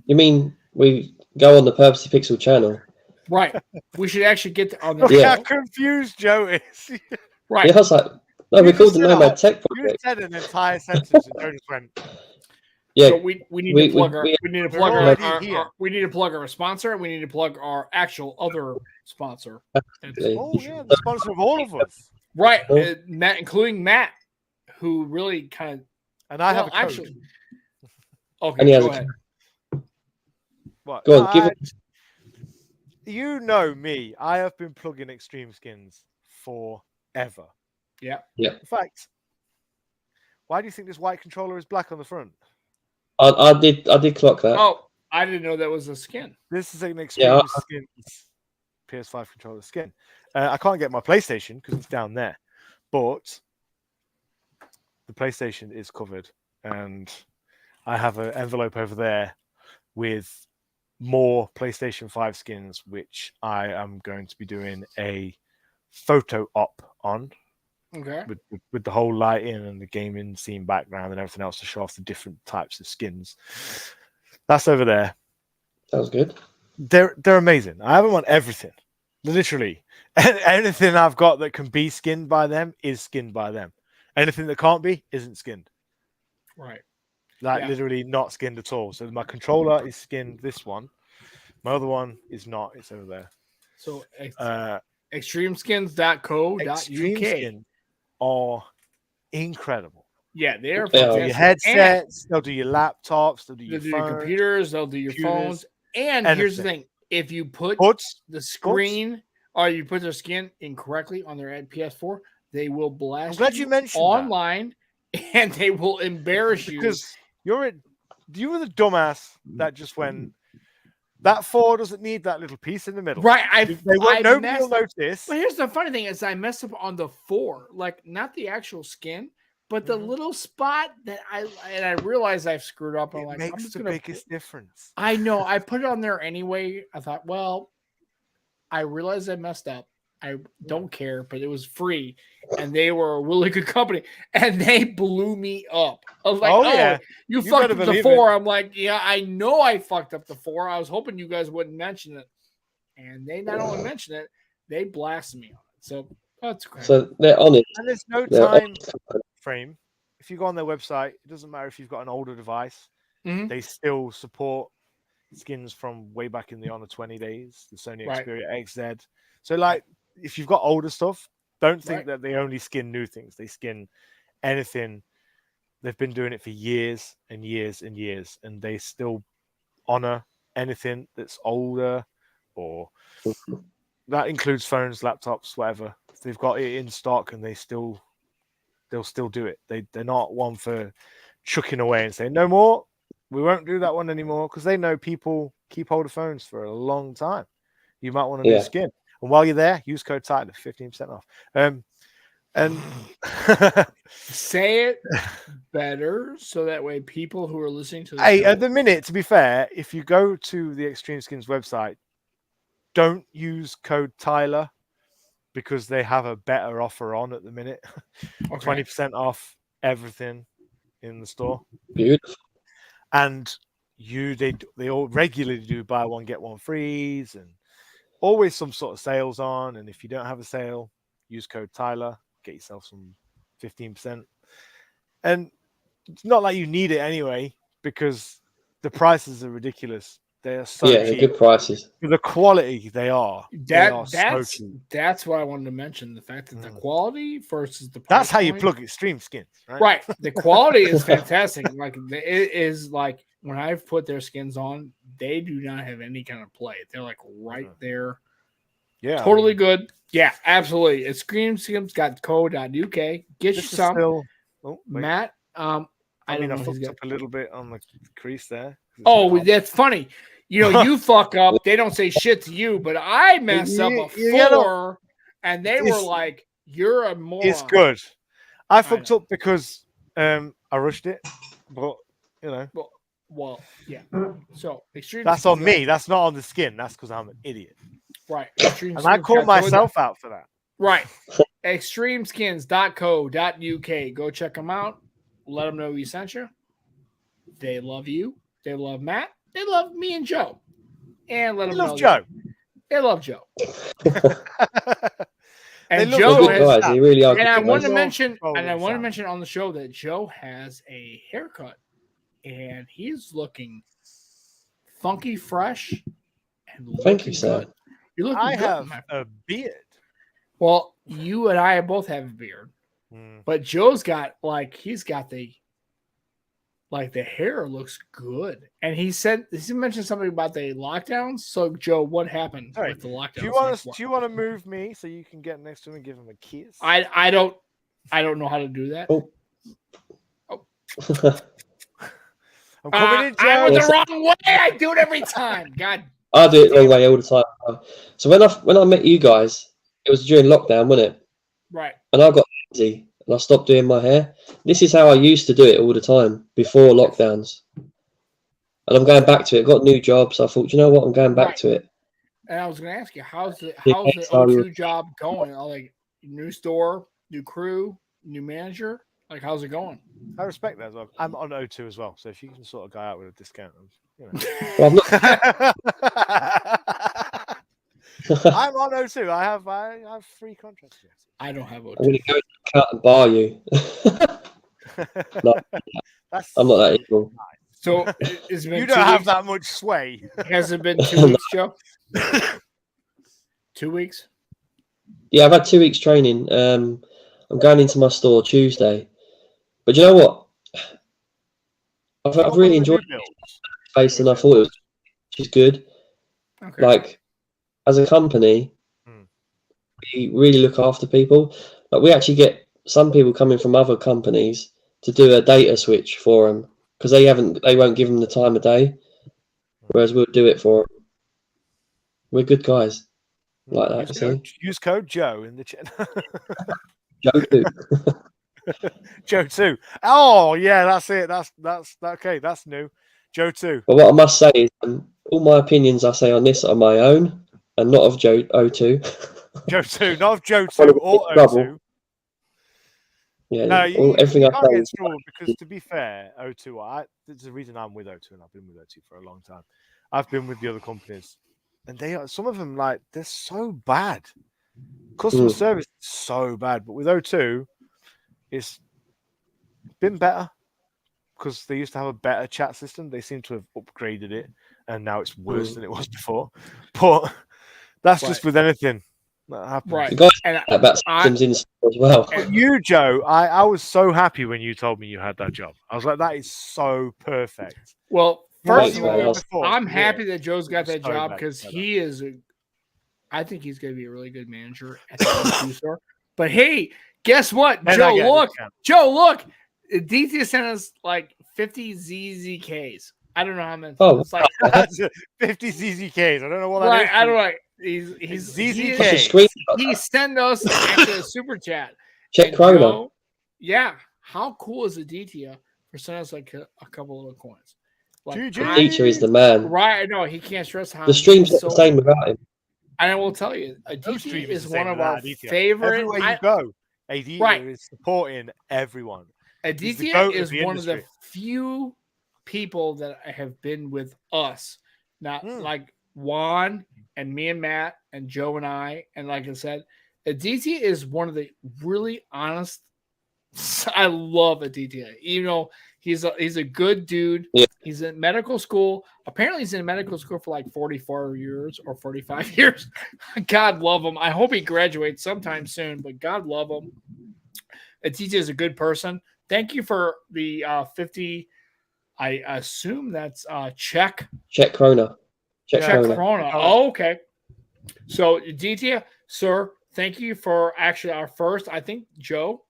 You mean we go on the Purposely Pixel channel? Right. We should actually get on the. Look how confused Joe is. Right. Yeah, I was like, no, we called the Nomad Tech Project. You said an entire sentence and Joe just went. Yeah, so we need to plug we need to plug our sponsor, and we need to plug our actual other sponsor. Oh yeah, the sponsor of all of us. Right, Matt, including Matt, who really kind of. And I have a code. Okay, go ahead. What? Go on, give it. You know me. I have been plugging Extreme Skins forever. Yeah. Yeah. In fact, why do you think this white controller is black on the front? I did clock that. Oh, I didn't know that was a skin. This is an Extreme Skins PS5 controller skin. I can't get my PlayStation because it's down there, but the PlayStation is covered, and I have an envelope over there with more PlayStation 5 skins, which I am going to be doing a photo op on. Okay. With the whole lighting and the gaming scene background and everything else to show off the different types of skins. That's over there. Sounds good. they're amazing. I have them on everything, literally. Anything I've got that can be skinned by them is skinned by them. Anything that can't be isn't skinned. Right. Like literally not skinned at all. So my controller is skinned. This one, my other one is not. It's over there. So extremeskins.co.uk. Extreme Skin are incredible. Yeah, they're they'll do your headsets, they'll do your laptops, they'll do your computers, they'll do your phones. And here's the thing: if you put the screen or you put their skin incorrectly on their PS4, they will blast. I'm glad you mentioned online, and they will embarrass you because you were the dumbass that just went. That 4 doesn't need that little piece in the middle. Right. Nobody will notice. But here's the funny thing is I messed up on the 4, like not the actual skin, but the little spot that I realized I've screwed up. I'm like, makes I'm just the biggest difference. I know. I put it on there anyway. I thought, well, I realized I messed up. I don't care, but it was free, and they were a really good company, and they blew me up. I was like, you fucked up the 4. I'm like, yeah, I know I fucked up the 4. I was hoping you guys wouldn't mention it, and they not only mentioned it, they blasted me on it. So that's great. So they're honest. And there's no time frame. If you go on their website, it doesn't matter if you've got an older device. They still support skins from way back in the Honor 20 days, the Sony Xperia XZ. So like, if you've got older stuff, don't think that they only skin new things. They skin anything. They've been doing it for years and years and years, and they still honor anything that's older, or that includes phones, laptops, whatever. If they've got it in stock, and they'll still do it. They're not one for chucking away and saying no more. We won't do that one anymore, because they know people keep older phones for a long time. You might want a new skin. And while you're there, use code Tyler, 15% off. And say it better so that way people who are listening to the at the minute, to be fair, if you go to the Extreme Skins website, don't use code Tyler, because they have a better offer on at the minute. 20% off everything in the store. Beautiful. And they all regularly do buy one get one frees, and always some sort of sales on. And if you don't have a sale, use code Tyler, get yourself some 15%. And it's not like you need it anyway, because the prices are ridiculous. They are so cheap. Good prices. For the quality they are. That's what I wanted to mention. The fact that the quality versus the price that's how you plug Extreme Skins, right? Right. The quality is fantastic. Like it is like when I've put their skins on, they do not have any kind of play. They're like right there. Yeah. Totally good. Yeah, absolutely. It's extremeskins.co.uk. Get you some. Matt, I fucked up a little bit on the crease there. Oh, that's funny. You know, you fuck up. They don't say shit to you, but I mess up a 4, and they were like, "You're a moron." It's good. I fucked up because I rushed it, but you know. Well, yeah. So extreme. That's on me. That's not on the skin. That's because I'm an idiot. Right. And I call myself out for that. Right. Extremeskins.co.uk. Go check them out. Let them know we sent you. They love you. They love Matt. They love me and Joe. And let them know. They love Joe. And Joe has, they really are. And I want to mention, on the show that Joe has a haircut, and he's looking funky, fresh, and thank you, sir. You're looking I good, have a beard. Well, you and I both have a beard, but Joe's got he's got the hair looks good. And he mentioned something about the lockdowns. So Joe, what happened with the lockdowns? Do you want to move me so you can get next to him and give him a kiss? I don't know how to do that. Oh. I'm coming in, Joe. I went the wrong way. I do it every time. God. I do it the wrong way all the time. So when I met you guys, it was during lockdown, wasn't it? Right. And I got lazy and I stopped doing my hair. This is how I used to do it all the time before lockdowns. And I'm going back to it. Got new jobs. So I thought, you know what? I'm going back to it. And I was going to ask you, how's the O2 job going? Like new store, new crew, new manager? Like, how's it going? I respect that as well. I'm on O2 as well. So if you can sort a guy out with a discount, you know. Well, I'm on O2. I have 3 contracts. I don't have I'm going O2. to go to the cut and bar you. No, That's I'm not that evil. So it's been you 2 don't have weeks. that much sway. Has it been 2 weeks, Joe? 2 weeks? Yeah, I've had 2 weeks training. I'm going into my store Tuesday. But you know what? I've really enjoyed the face, and I thought it was which is good. Okay. Like, as a company, we really look after people. Like, we actually get some people coming from other companies to do a data switch for them because they won't give them the time of day, whereas we'll do it for them. We're good guys like that. Use code Joe in the chat. Joe too. Joe 2. Oh yeah, that's it. That's okay. That's new. Joe 2. But what I must say is, all my opinions I say on this are my own and not of Joe O2. Joe 2, not of Joe 2 or O2. Yeah, No, everything you I can't say get in trouble because, to be fair, O2. There's a reason I'm with O2, and I've been with O2 for a long time. I've been with the other companies, and some of them they're so bad. Customer service is so bad, but with O2, it's been better because they used to have a better chat system. They seem to have upgraded it, and now it's worse than it was before. But that's just with anything that happens. Right. The guys about systems in store as well. And you, Joe, I was so happy when you told me you had that job. I was like, that is so perfect. Well, first of all, I'm happy that Joe's got that job because he is I think he's going to be a really good manager at the O2 store. But hey, guess what, Joe? Look, Aditya sent us like 50 ZZKs. I don't know how many. Oh, it's like 50 ZZKs. I don't know what that is. I don't know. He's ZZK. He sent us actually a super chat. Check Corona. Yeah. How cool is Aditya for sending us like a couple little coins? Like, Aditya is the man. Right. I know. He can't stress how the stream's not the same without him. And I will tell you, Aditya is one of our favorite. Everywhere you go, Aditya is supporting everyone. Aditya is one of the few people that have been with us. Not like Juan and me and Matt and Joe and I. And like I said, Aditya is one of the really honest. I love Aditya. You know, he's a good dude. Yeah. He's in medical school. Apparently, he's in medical school for like 44 years or 45 years. God love him. I hope he graduates sometime soon, but God love him. Aditya is a good person. Thank you for the 50. I assume that's Czech Corona. Czech Corona. Oh, okay. So, Aditya, sir, thank you for actually our first. I think, Joe,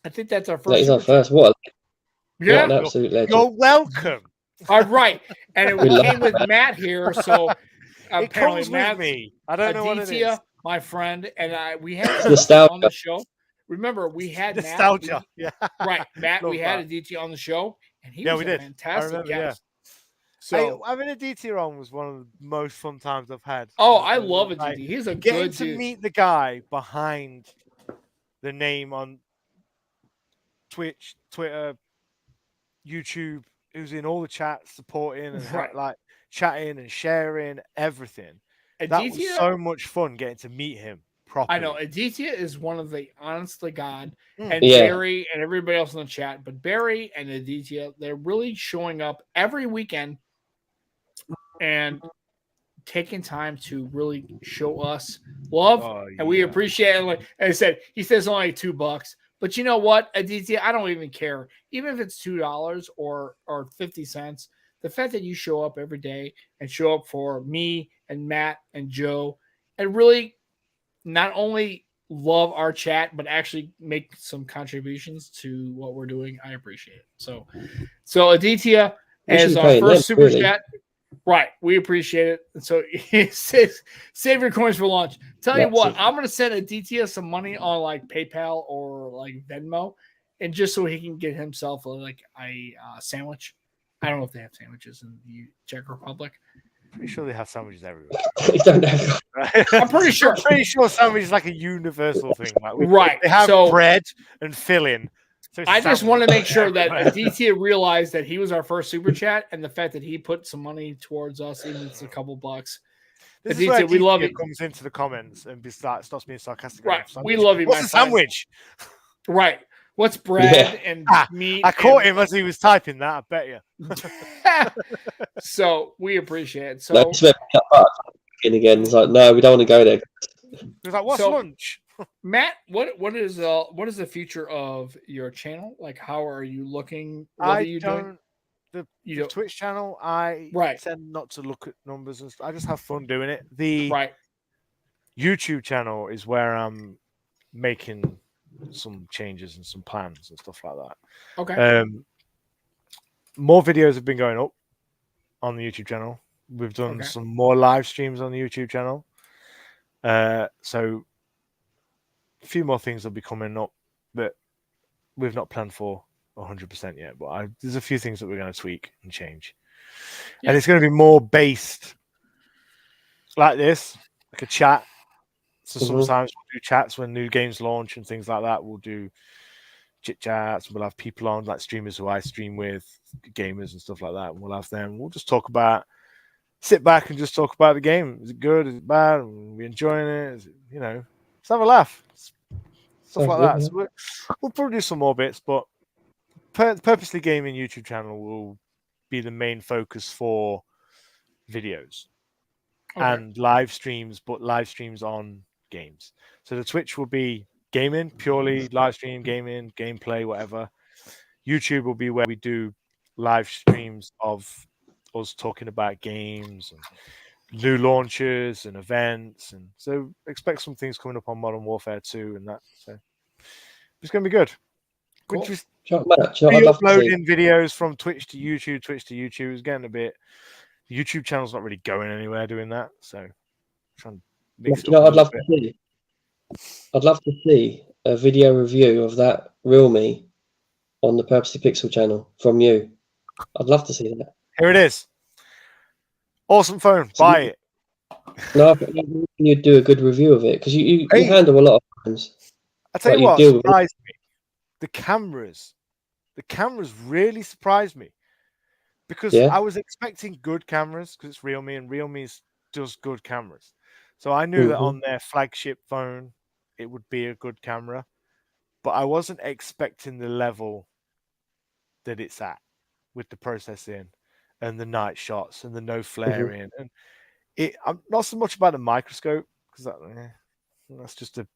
I think that's our first. That is our first. What an absolute legend. You're welcome. All right. And it came with Matt here. So, it comes with me. I don't know what it is. My friend, and we had nostalgia on the show. Remember, we had nostalgia. Matt. Right, Matt. We had Aditya on the show, and he was a fantastic guest. So having Aditya on was one of the most fun times I've had. Oh, I love Aditya. He's a good dude. To meet the guy behind the name on Twitch, Twitter, YouTube, who's in all the chats, supporting and like chatting and sharing everything. Aditya, that was so much fun getting to meet him properly. I know Aditya is one of the honest to God, and Barry and everybody else in the chat, but Barry and Aditya, they're really showing up every weekend and taking time to really show us love, and we appreciate it. Like I said, he says only $2, but you know what, Aditya, I don't even care, even if it's $2 or 50 cents. The fact that you show up every day and show up for me and Matt and Joe, and really not only love our chat, but actually make some contributions to what we're doing, I appreciate it. So Aditya, as our first super chat. Right, we appreciate it. And so he says, save your coins for lunch. Tell you what, I'm going to send Aditya some money on like PayPal or like Venmo, and just so he can get himself like a sandwich. I don't know if they have sandwiches in the Czech Republic. Pretty sure they have sandwiches everywhere. They don't have. I'm pretty sure. I'm pretty sure sandwich is like a universal thing. Like they have bread and filling. So I just want to make sure that Aditya realized that he was our first super chat, and the fact that he put some money towards us, even if it's a couple bucks. This is where Aditya, we love Aditya you. comes into the comments and starts being sarcastic. Right. About We love you, What's my a friend. sandwich? Right. What's bread and meat? I caught him as he was typing that, I bet you. So we appreciate it. So No, it's again. It's like, no, we don't want to go there. He was like, what's lunch? Matt, what is the future of your channel? Like, how are you looking? What are you doing? The Twitch channel, I tend not to look at numbers and stuff. I just have fun doing it. The YouTube channel is where I'm making some changes and some plans and stuff like that. Okay. More videos have been going up on the YouTube channel. We've done some more live streams on the YouTube channel. So a few more things will be coming up that we've not planned for 100% yet, but there's a few things that we're going to tweak and change. And it's going to be more based like this, like a chat. So sometimes we'll do chats when new games launch and things like that. We'll do chit chats. We'll have people on, like streamers who I stream with, gamers and stuff like that. And we'll have them. We'll just sit back and just talk about the game. Is it good? Is it bad? Are we enjoying it? Is it, let's have a laugh. Stuff like that. So we'll probably do some more bits, but Purposely Gaming YouTube channel will be the main focus for videos and live streams, but live streams on games. So the Twitch will be gaming, purely live stream, gaming, gameplay, whatever. YouTube will be where we do live streams of us talking about games and new launches and events. And so expect some things coming up on Modern Warfare 2 and that. So it's going to be good. Cool. Uploading videos from Twitch to YouTube is getting a bit. The YouTube channel's not really going anywhere doing that, so I'm trying to mix it up. I'd love to see a video review of that Realme on the Purposely Pixel channel from you. I'd love to see that. Here it is. Awesome phone. Buy it. No, you'd do a good review of it because you handle a lot of phones. I tell you what surprised me. The cameras really surprised me because I was expecting good cameras because it's Realme and Realme does good cameras. So I knew that on their flagship phone, it would be a good camera, but I wasn't expecting the level that it's at with the processing and the night shots and the no flaring. And I'm not so much about the microscope because that's just a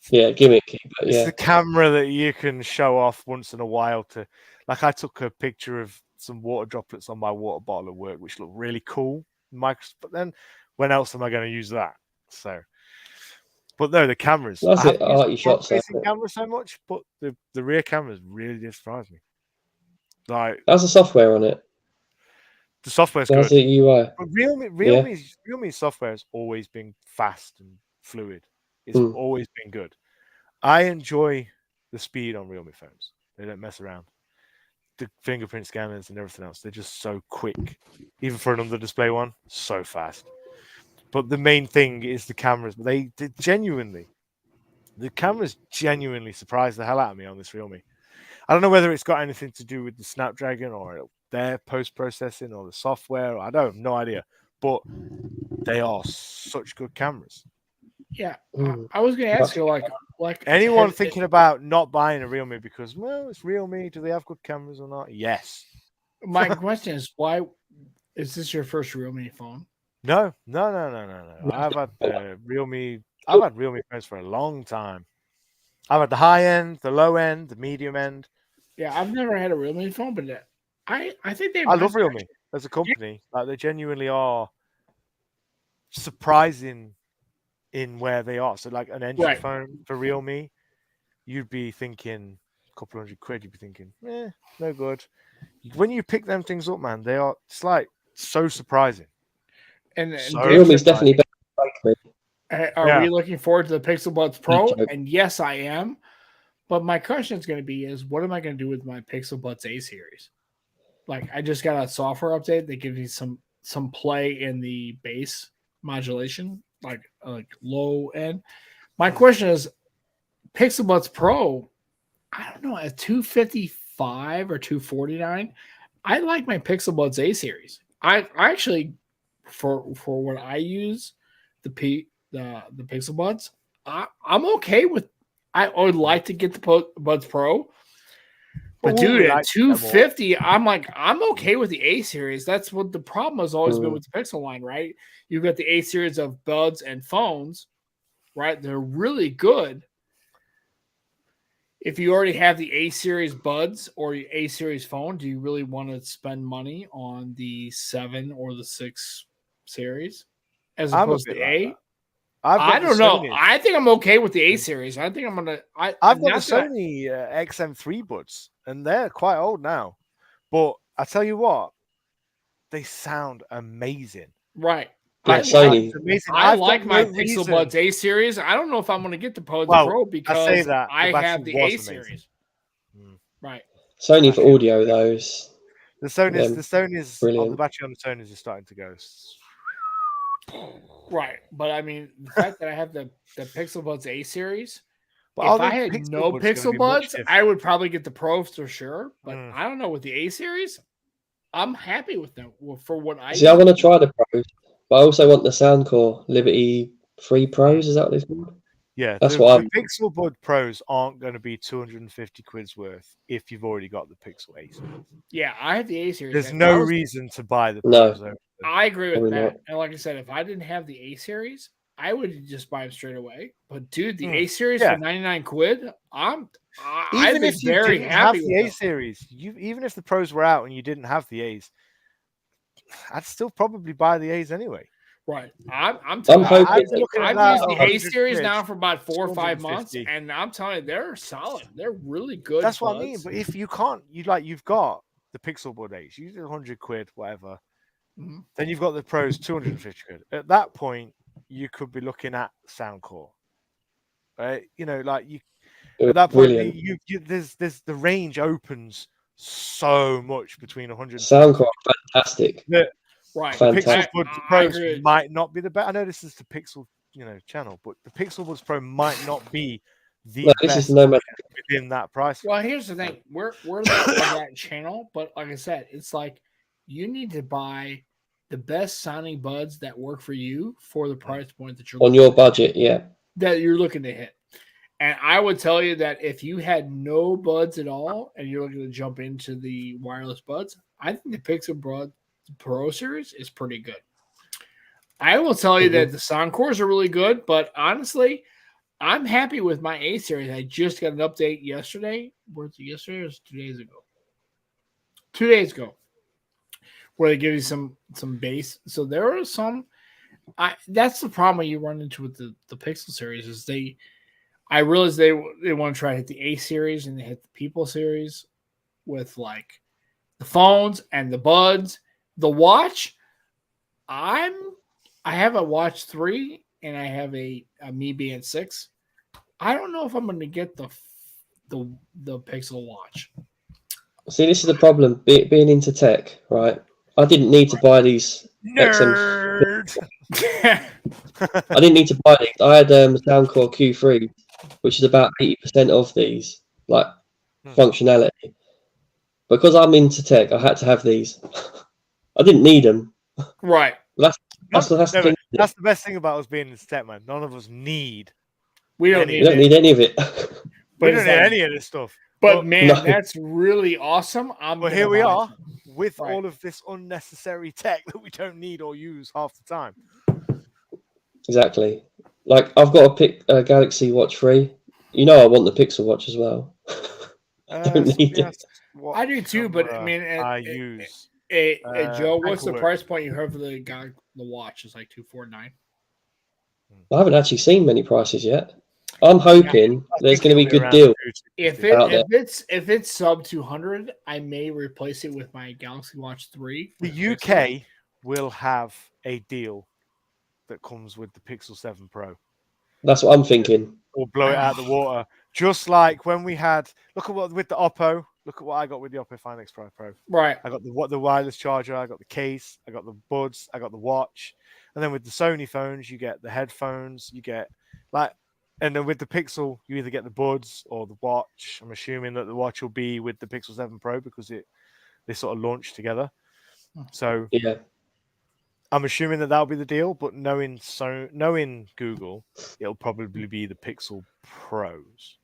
gimmick. It's the camera that you can show off once in a while to, like, I took a picture of some water droplets on my water bottle at work, which looked really cool. But then when else am I going to use that? So, but no, the cameras. That's it. I like your shots. Camera so much, but the rear cameras really did surprise me. Like, how's the software on it? The software's good. The UI. But Realme's software has always been fast and fluid. It's always been good. I enjoy the speed on Realme phones. They don't mess around. The fingerprint scanners and everything else, they're just so quick. Even for an under-display one, so fast. But the main thing is the cameras. The cameras genuinely surprised the hell out of me on this Realme. I don't know whether it's got anything to do with the Snapdragon or their post-processing or the software. I don't have no idea. But they are such good cameras. Yeah, I was going to ask you, like anyone thinking about not buying a Realme because, well, it's Realme. Do they have good cameras or not? Yes. My question is, why is this your first Realme phone? No. I've had Realme. I've had Realme phones for a long time. I've had the high end, the low end, the medium end. Yeah, I've never had a Realme phone, but I think I love Realme as a company. Like, they genuinely are surprising in where they are. So, like, an entry phone for Realme, you'd be thinking a couple £100. You'd be thinking, no good. When you pick them things up, man, they are. It's like so surprising. And Realme's definitely better. Are we looking forward to the Pixel Buds Pro? And yes, I am. But my question is going to be: what am I going to do with my Pixel Buds A series? Like, I just got a software update that gives me some play in the bass modulation, like low end. My question is, Pixel Buds Pro, I don't know, at $255 or $249, I like my Pixel Buds A series. I actually for what I use, the Pixel Buds, I'm okay with. I would like to get the Buds Pro, but dude, at $250, I'm okay with the A series. That's what the problem has always been with the Pixel line, right? You've got the A series of buds and phones, right? They're really good. If you already have the A series buds or the A series phone, do you really want to spend money on the 7 or the 6 series as opposed to A? I don't know. I think I'm okay with the A series. I think I'm gonna. I've got the Sony XM3 buds, and they're quite old now. But I tell you what, they sound amazing. Right. I like my Pixel Buds A series. I don't know if I'm going to get the Buds Pro because I have the A series. Right. Sony for audio, those. The Sony's the battery on the Sony's is starting to go. Right, but I mean the fact that I have the Pixel Buds A series. But if I had no Pixel Buds, I would probably get the Pro for sure. But I don't know with the A series. I'm happy with them for what I see. I want to try the Pros, but I also want the Soundcore Liberty 3 Pros. Is that what it's called? Yeah, the Pixel Bud Pros aren't going to be 250 quid's worth if you've already got the Pixel A series. Yeah, I have the A series. There's no reason to buy the Pros. No, I agree with that. And like I said, if I didn't have the A series, I would just buy them straight away. But dude, the A series for 99 quid, I'd be very happy with the A series. Even if the Pros were out and you didn't have the A's, I'd still probably buy the A's anyway. Right. I'm telling you, I've used the A series quid, now for about 4 or 5 months, and I'm telling you, they're solid. They're really good. That's what I mean. But if you can't, you've got the Pixel Bud A's, you do 100 quid, whatever. Mm-hmm. Then you've got the Pros 250 quid. At that point, you could be looking at Soundcore. Right? You know, like you at that point, there's the range opens so much between 100 Soundcore fantastic. Right. Pixel Buds Pros might not be the best. I know this is the Pixel, channel, but the Pixel Buds Pro might not be the best within that price. Well, here's the thing: we're that channel, but like I said, it's like you need to buy the best sounding buds that work for you for the price point that you're on your budget, that you're looking to hit. And I would tell you that if you had no buds at all and you're looking to jump into the wireless buds, I think the Pixel Buds Pro series is pretty good. I will tell you that the Soundcores are really good, but honestly, I'm happy with my A series. I just got an update yesterday. Was it yesterday or was it 2 days ago? 2 days ago, where they give you some bass. So there are some. That's the problem you run into with the Pixel series is I realize they want to try to hit the A series and they hit the People series with like the phones and the buds. The watch, I have a Watch 3 and I have a Mi Band 6. I don't know if I'm going to get the Pixel watch. See, this is the problem. Being into tech, right? I didn't need to buy these. Nerd. I didn't need to buy these. I had Soundcore Q3, which is about 80% of these, like functionality. Because I'm into tech, I had to have these. I didn't need them. Right. That's the thing. That's the best thing about us being in tech, man. None of us need. We don't need any of it. We don't need any of this stuff. But man, that's really awesome. But here we are with all of this unnecessary tech that we don't need or use half the time. Exactly. Like I've got to pick a Galaxy Watch 3. I want the Pixel Watch as well. I don't need it. I do too, but I mean, I use. Joe, what's the price point you have for the watch? It's like $249. I haven't actually seen many prices yet. I'm hoping there's going to be a good deal. If it's sub 200, I may replace it with my Galaxy Watch 3. The UK will have a deal that comes with the Pixel 7 Pro. That's what I'm thinking. Or blow it out of the water. Just like when we had, look at what with the Oppo. Look at what I got with the Oppo Find X Pro. Right. I got the wireless charger. I got the case. I got the buds. I got the watch. And then with the Sony phones, you get the headphones. You get and then with the Pixel, you either get the buds or the watch. I'm assuming that the watch will be with the Pixel 7 Pro because they sort of launched together. So yeah, I'm assuming that'll be the deal, but knowing Google, it'll probably be the Pixel Pros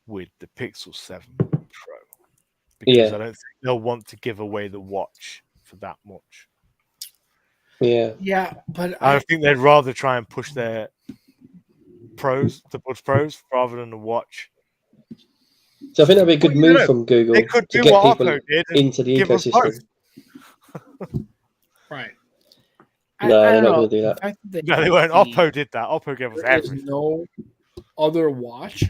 with the Pixel 7 Pro, because I don't think they'll want to give away the watch for that much. Yeah, but I think they'd rather try and push their Buds Pros, rather than the watch. So I think that'd be a good move from Google they could to do get what people Oppo did into the give us ecosystem. Right. No, they're not going to do that. No, they won't. Oppo did that. Oppo gave us everything. There's no other watch,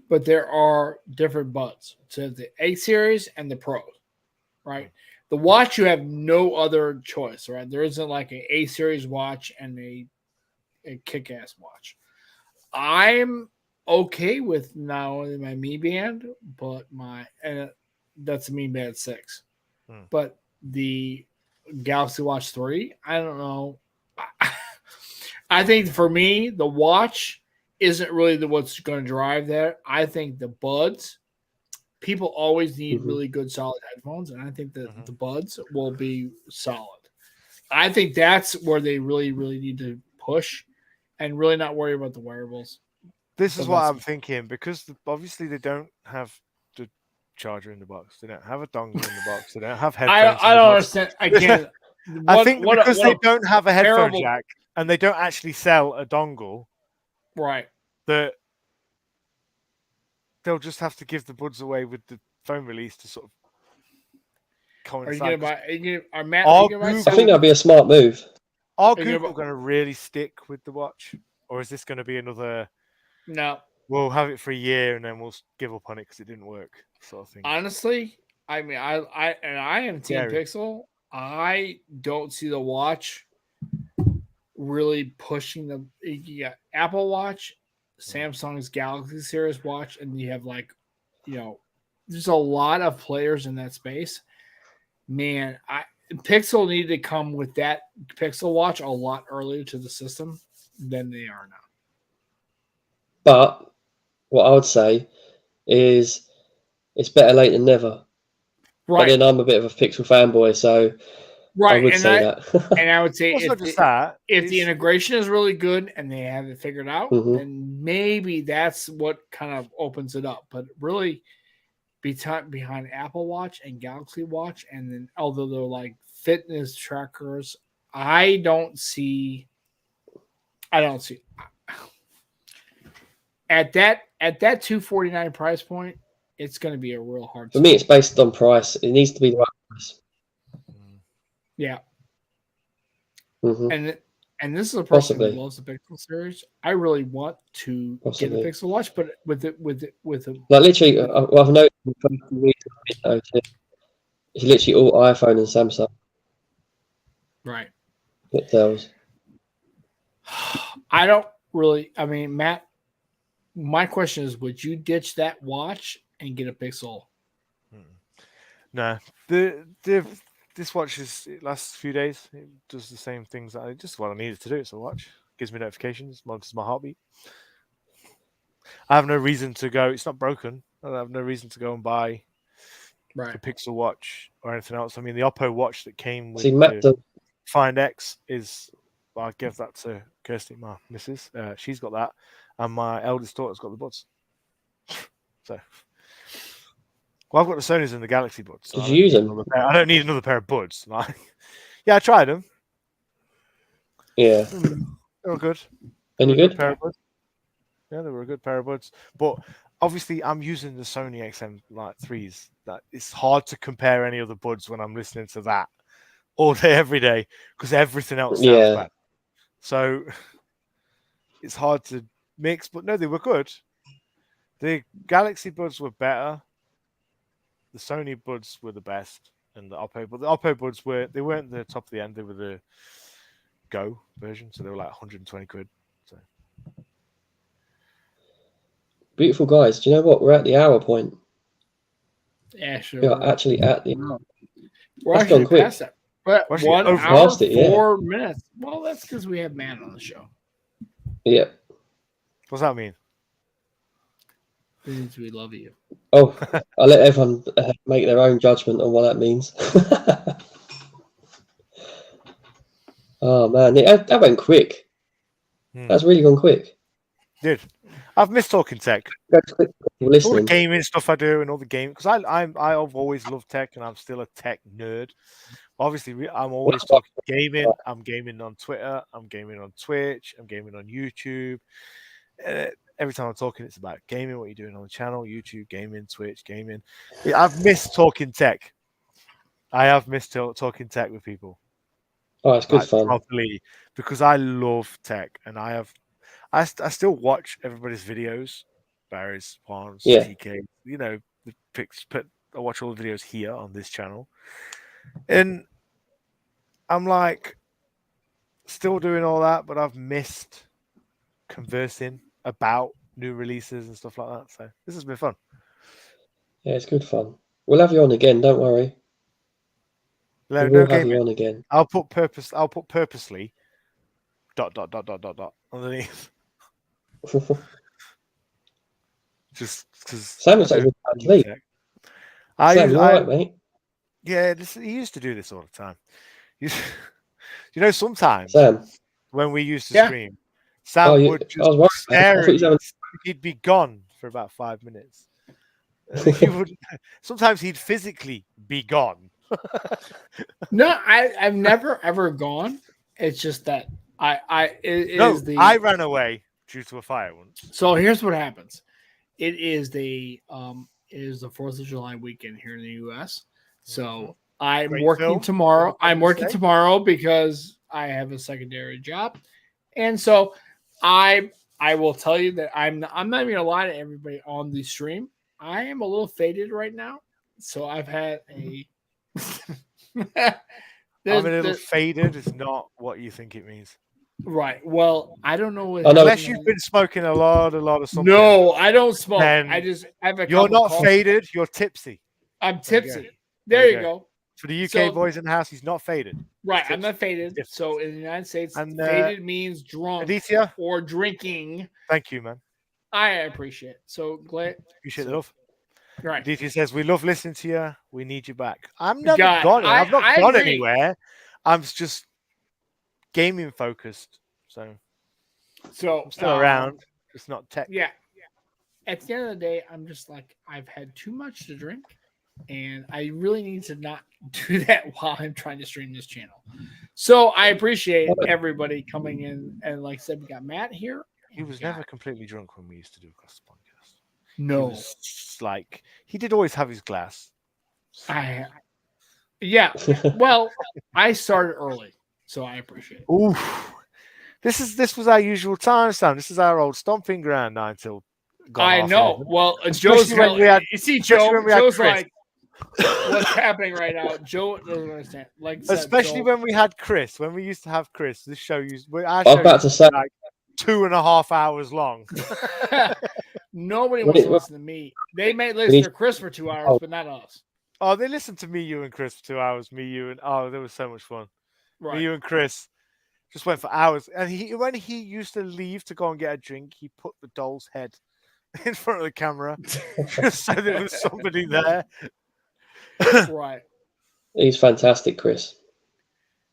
but there are different buds. So the A series and the Pros, right? The watch, you have no other choice, right? There isn't like an A series watch and a kick-ass watch. I'm okay with not only my Mi Band, but that's a Mi Band 6. But the Galaxy Watch 3, I don't know. I think for me, the watch isn't really what's going to drive that. I think the buds, people always need really good, solid headphones, and I think that the buds will be solid. I think that's where they really, really need to push and really not worry about the wearables. This is what I'm thinking, because obviously they don't have the charger in the box. They don't have a dongle in the box. They don't have headphones. I don't understand. Again, I think because they don't have a headphone jack and they don't actually sell a dongle, right? That they'll just have to give the buds away with the phone release to sort of coincide. I think that'd be a smart move. Are Google going to really stick with the watch, or is this going to be another? No, we'll have it for a year and then we'll give up on it because it didn't work, sort of thing. Honestly, I mean, I am Team Pixel. I don't see the watch really pushing the Apple Watch, Samsung's Galaxy Series watch, and you have there's a lot of players in that space. Man, Pixel needed to come with that Pixel watch a lot earlier to the system than they are now. But what I would say is it's better late than never. Right. But then I'm a bit of a Pixel fanboy, so I would say that. And I would say if the integration is really good and they have it figured out, then maybe that's what kind of opens it up. But really, behind Apple Watch and Galaxy Watch, and then although they're like fitness trackers, I don't see at that $249 price point, it's going to be a real hard. For me, it's based on price. It needs to be the right price. Yeah. Mm-hmm. And this is a person who loves the Pixel series. I really want to get a Pixel Watch, but with a like literally, I've noticed it's literally all iPhone and Samsung. Right. It tells. I don't really. I mean, Matt, my question is: would you ditch that watch and get a Pixel? No, this watch lasts a few days. It does the same things that just what I needed to do. It's a watch. Gives me notifications, monitors my heartbeat. I have no reason to go. It's not broken. I have no reason to go and buy a Pixel watch or anything else. I mean, the Oppo watch that came with the Find X is. Well, I give that to Kirsty, my missus. She's got that, and my eldest daughter's got the buds. So. Well, I've got the Sonys and the Galaxy buds. So Did you use them? I don't need another pair of buds. Yeah, I tried them. Yeah. They were good. Any good? Pair of buds. Yeah, they were a good pair of buds. But obviously, I'm using the Sony XM Lite 3s. That it's hard to compare any other buds when I'm listening to that all day, every day, because everything else sounds bad. So it's hard to mix. But no, they were good. The Galaxy buds were better. The Sony buds were the best, and the Oppo, but the Oppo buds weren't the top of the end. They were the Go version, so they were like 120 quid. So beautiful guys. Do you know what? We're at the hour point. Yeah, sure. We are actually at the. We're actually gone quick. Past that. But 1 hour, 4 minutes. Well, that's because we have Matt on the show. Yeah. What's that mean? It means we love you. Oh, I'll let everyone make their own judgment on what that means. Oh man, that went quick. That's really gone quick. Dude, I've missed talking tech. That's quick. All the Listening. gaming stuff I do and all the game, because I've always loved tech and I'm still a tech nerd. Obviously, I'm always talking gaming. I'm gaming on Twitter. I'm gaming on Twitch. I'm gaming on YouTube. Every time I'm talking, it's about gaming. What you're doing on the channel, YouTube, gaming, Twitch, gaming. I've missed talking tech. I have missed talking tech with people. Oh, it's good fun. Properly, because I love tech, and I still watch everybody's videos, Barry's, Juan's, TK. You know, the pics. I watch all the videos here on this channel, and I'm like still doing all that, but I've missed conversing about new releases and stuff like that. So this has been fun. Yeah, it's good fun. We'll have you on again. Don't worry. We'll have you on again. I'll put purposely ... underneath. Just because Sam was like, Sam, you alright, mate? Yeah, he used to do this all the time. You know, sometimes Sam, when we used to stream, Sam would just stare at you. He'd be gone for about 5 minutes. Sometimes he'd physically be gone. No, I've never ever gone. It's just that I ran away due to a fire once. So here's what happens. It is the 4th of July weekend here in the US. So I'm working tomorrow. I'm working tomorrow because I have a secondary job. And so I will tell you that I'm not even gonna lie to everybody on the stream. I am a little faded right now. So I've had a I'm a little faded is not what you think it means. Right. Well, I don't know. Unless you've been smoking a lot of something. No, I don't smoke. I just have a. You're not faded. You're tipsy. I'm tipsy. There you go. For the UK boys in the house, he's not faded. Right. I'm not faded. So in the United States, faded means drunk Aditya? or drinking. Thank you, man. I appreciate it. So glad. Appreciate the love. Right. Aditya says, we love listening to you. We need you back. I'm never gone. I've not gone anywhere. I'm just gaming focused. So I'm still around. Just not tech. Yeah. At the end of the day, I'm just like, I've had too much to drink. And I really need to not do that while I'm trying to stream this channel. So I appreciate everybody coming in. And like I said, we got Matt here. He was never completely drunk when we used to do across the podcast. No. He did always have his glass. Well, I started early, so I appreciate it. Ooh. This was our usual time, Sam. This is our old stomping ground 9 till. I know. Well, Joe's you see, Joe's like, what's happening right now? Joe doesn't understand. Like, especially when we had Chris, when we used to have Chris. This show used. I'm about to say. 2.5 hours long. Nobody wants to listen to me. They may listen to Chris for 2 hours, but not us. Oh, they listened to me, you, and Chris for 2 hours. Me, you, and there was so much fun. Right. Me, you, and Chris just went for hours. And when he used to leave to go and get a drink, he put the doll's head in front of the camera just so there was somebody there. Right. He's fantastic, Chris.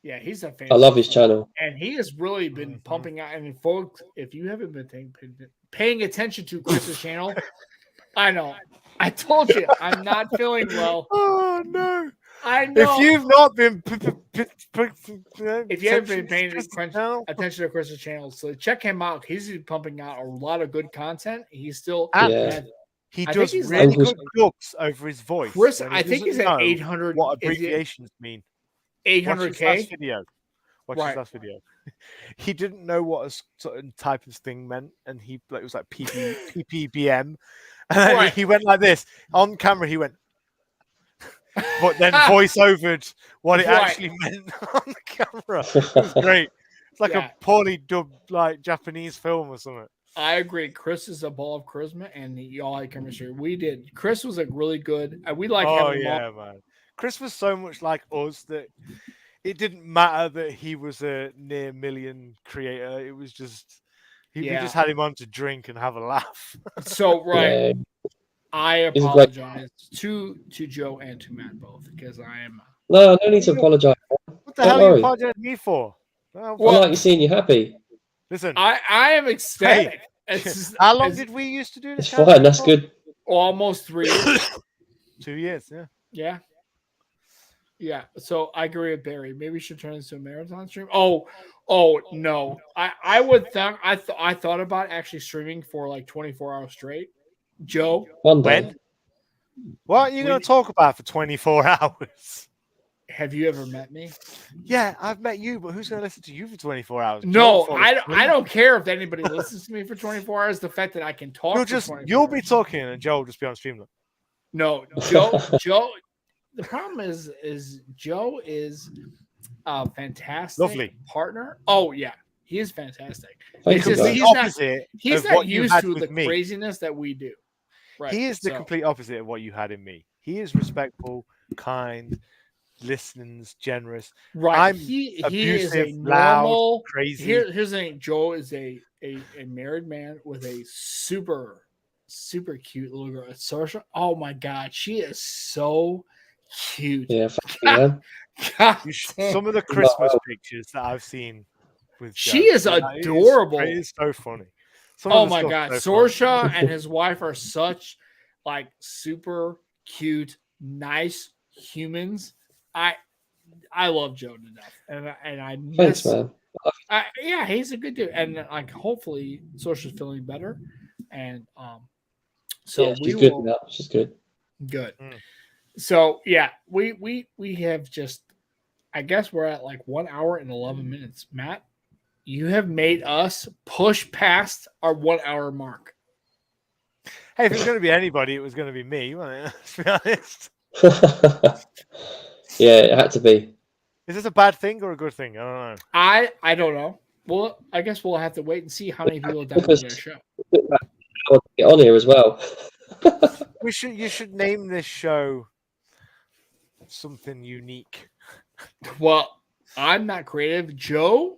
Yeah, he's a fan. I love his channel. And he has really been pumping out. And folks, if you haven't been paying attention to Chris's channel, I know. I told you, I'm not feeling well. Oh, no. I know. If you've not been... if you haven't been paying attention to Chris's channel, so check him out. He's been pumping out a lot of good content. He's still... He does really good jokes over his voice. Chris, I think he's at 800... What abbreviations mean. 800K. Watch his last video. He didn't know what a certain type of thing meant, and it was like PPBM, and then he went like this on camera. He went, but then voice overed what it actually meant on the camera. It was great. It's like a poorly dubbed like Japanese film or something. I agree. Chris is a ball of charisma, and y'all had chemistry. We did. Chris was really good. We like. Man. Chris was so much like us that it didn't matter that he was a near million creator. It was just we just had him on to drink and have a laugh. So I apologize to Joe and to Matt both because I am. No need to apologize. What the hell are you apologizing to me for? Well, I like seeing you happy. listen, I am ecstatic. How long did we used to do this? It's fine. That's good. Almost 3 years. 2 years, yeah. Yeah. So I agree with Barry. Maybe we should turn this into a marathon stream. Oh no. I would think I thought about actually streaming for like 24 hours straight. Joe, One day. What are you going to talk about for 24 hours? have you ever met me? Yeah, I've met you, but who's going to listen to you for 24 hours? No, I don't care if anybody listens to me for 24 hours. The fact that I can talk. You'll be talking, and Joe will just be on stream. No, Joe. The problem is Joe is a fantastic Lovely partner. Oh yeah, he is fantastic. Thank It's you, just guys. he's not used to the craziness that we do. Right. He is the complete opposite of what you had in me. He is respectful, kind, listens, generous. Right. I'm he abusive, is a loud, normal, crazy. Here's the thing. Joe is a married man with a super cute little girl. Saoirse. Oh my god, she is so cute. Yeah, man. Some of the Christmas pictures that I've seen with Joe, she is adorable. It is so funny. Oh my god, Saoirse and his wife are such like super cute, nice humans. I love Joe to death, and I miss. Thanks, man. Yeah, he's a good dude, and like hopefully Saoirse's feeling better, and so yeah, she's good now. She's good. Good. So yeah, we have just, I guess we're at like 1 hour and 11 minutes. Matt, you have made us push past our 1 hour mark. Hey, if it was going to be anybody, it was going to be me. Let's be honest. Yeah, it had to be. Is this a bad thing or a good thing? I don't know. I don't know. Well, I guess we'll have to wait and see how many people download our show. I'll get on here as well. You should name this show something unique. Well, I'm not creative. Joe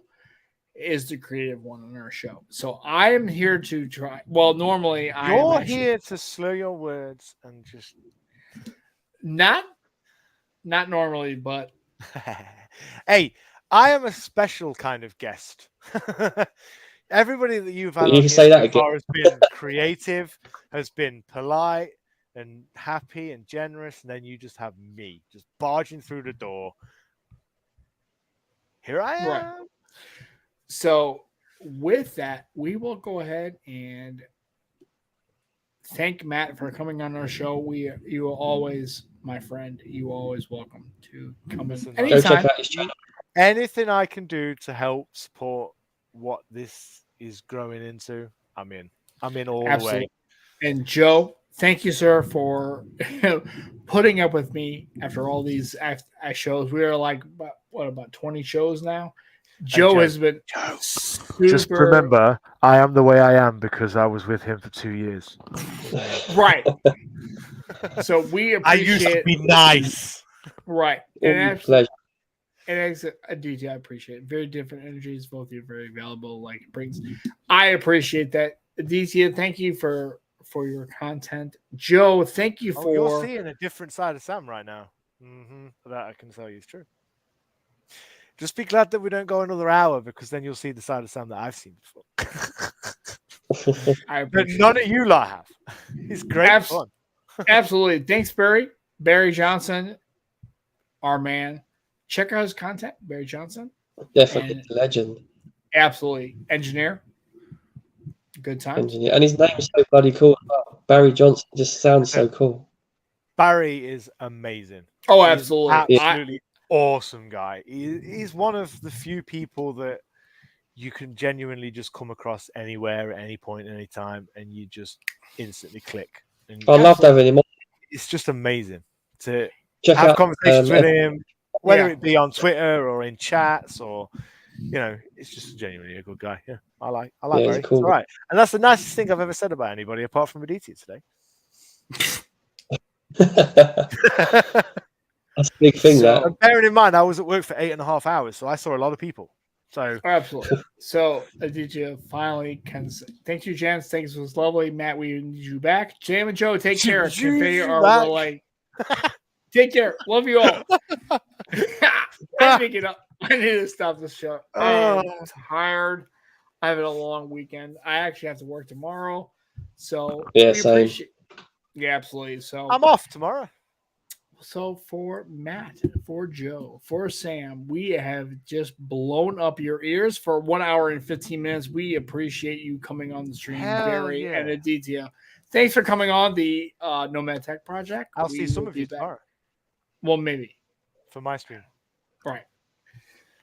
is the creative one on our show. So I am here to try. Well, normally You're here to slur your words and just not normally, but hey, I am a special kind of guest. Everybody that you've had you can say that again. has been creative, has been polite and happy and generous, and then you just have me just barging through the door. Here I am. Right. So with that, we will go ahead and thank Matt for coming on our show. You are always, my friend, you are always welcome to come in anytime. Go check out his channel. Anything I can do to help support what this is growing into, I'm in. I'm in all the way. And Joe, thank you, sir, for putting up with me after all these shows. We are like, about 20 shows now? Joe has been super... Just remember, I am the way I am because I was with him for 2 years. Right. So we appreciate... I used to be nice. Right. Pleasure. And Aditya, I appreciate it. Very different energies. Both of you are very valuable. Like it brings... I appreciate that. Aditya, thank you for your content. Joe, thank you for... You're seeing a different side of Sam right now. That I can tell you is true. Just be glad that we don't go another hour because then you'll see the side of Sam that I've seen before. But none of you lot have. It's great fun. Absolutely. Thanks, Barry. Barry Johnson, our man. Check out his content, Barry Johnson. Definitely a legend. Absolutely. Engineer. Good time. Engineer. And his name's so bloody cool. Barry Johnson just sounds so cool. Barry is amazing. Oh, absolutely. Absolutely awesome guy. He's one of the few people that you can genuinely just come across anywhere at any point, any time, and you just instantly click. And I love having him on. It's just amazing to Check have out, conversations with him, whether it be on Twitter or in chats or, it's just genuinely a good guy. Yeah, I like Barry. Cool. All right. And that's the nicest thing I've ever said about anybody apart from Aditya today. That's a big thing, that. And bearing in mind, I was at work for 8.5 hours, so I saw a lot of people. So absolutely. So Aditya finally can say, thank you, Jans. Thanks, it was lovely. Matt, we need you back. Jam and Joe, take care. Take care. Love you all. I need to stop this show. I'm tired. I have a long weekend. I actually have to work tomorrow. So Yeah, we same. appreciate. Yeah, absolutely. So I'm off tomorrow. So for Matt, for Joe, for Sam, we have just blown up your ears for 1 hour and 15 minutes. We appreciate you coming on the stream, and Aditya. Thanks for coming on the Nomad Tech Project. I'll see some of you tomorrow. Well, maybe for my stream. Right.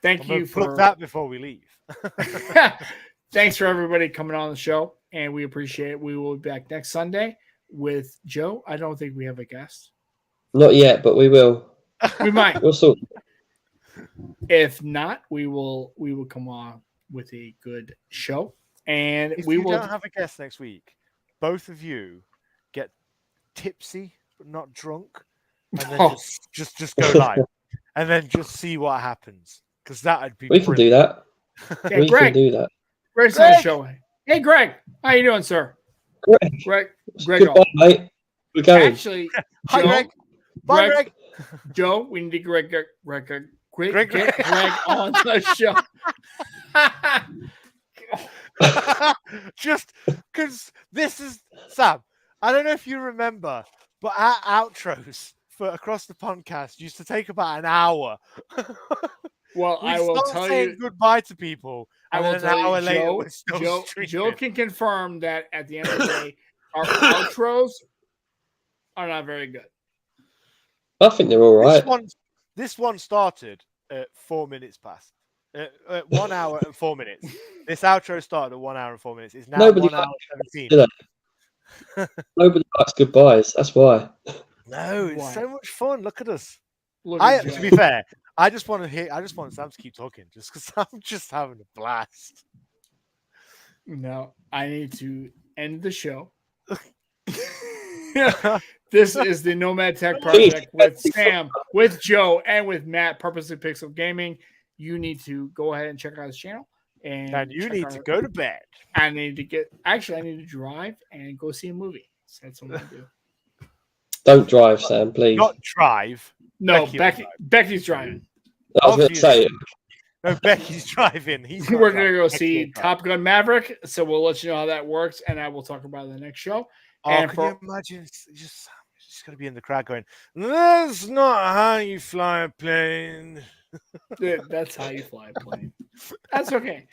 Thank you for that before we leave. Thanks for everybody coming on the show, and we appreciate it. We will be back next Sunday with Joe. I don't think we have a guest. Not yet, but we will. We might. We'll sort. If not, we will come on with a good show, and if we you will don't have a guest next week. Both of you get tipsy but not drunk, and then just go live, and then just see what happens. Because that'd be. We can do that. Okay, we can do that. Greg's on the show. Hey, Greg, how you doing, sir? Greg. Goodbye, mate. We're going. Actually, hi, Joe, Greg. Bye, Greg. Joe, we need to get Greg on the show. Just because this is Sam. I don't know if you remember, but our outros for Across the Podcast used to take about an hour. Well, I will tell you goodbye to people. I will tell you, Joe can confirm that at the end of the day, our outros are not very good. I think they're all right. This one started at 4 minutes past. 1 hour and 4 minutes. This outro started at 1 hour and 4 minutes. It's now 1 hour and 17. Nobody likes goodbyes. That's why. No, it's so much fun. Look at us. To be fair, I just want Sam to keep talking, just because I'm just having a blast. No, I need to end the show. This is the Nomad Tech Project with Sam, with Joe, and with Matt, Purposely Pixel Gaming. You need to go ahead and check out his channel. And you need to go to bed. I need to drive and go see a movie. So that's what I'm going to do. Don't drive, Sam, please. Not drive. No, Becky's driving. I was going to say. No, Becky's driving. We're going to go see Top Gun Maverick. So we'll let you know how that works, and I will talk about it in the next show. Oh, can you imagine? Just going to be in the crowd going, "That's not how you fly a plane." Dude, that's how you fly a plane. That's okay.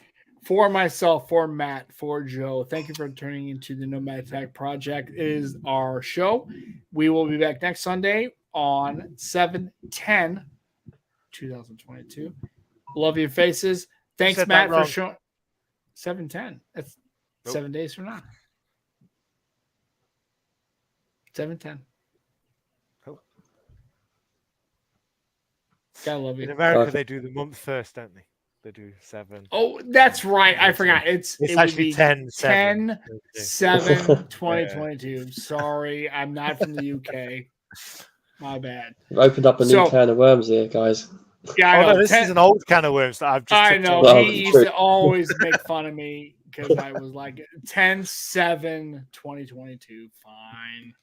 For myself, for Matt, for Joe, thank you for turning into the Nomad Tech Project. It is our show. We will be back next Sunday on 7/10/2022. Love your faces. Thanks, Matt, for showing 7/10. That's 7 days from now. 7/10. Gotta love you. In America, they do the month first, don't they? They do 7. Oh, that's right. I forgot. It's actually 10/7. 10/7/2022. Sorry, I'm not from the UK. My bad. We've opened up a new can of worms here, guys. Yeah, I know. This is an old can of worms that I've just. I know. He used to always make fun of me because I was like 10/7/2022. Fine.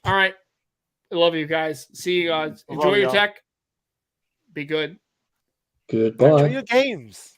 All right. I love you guys. See you guys. Enjoy your tech. Be good. Goodbye. Enjoy your games.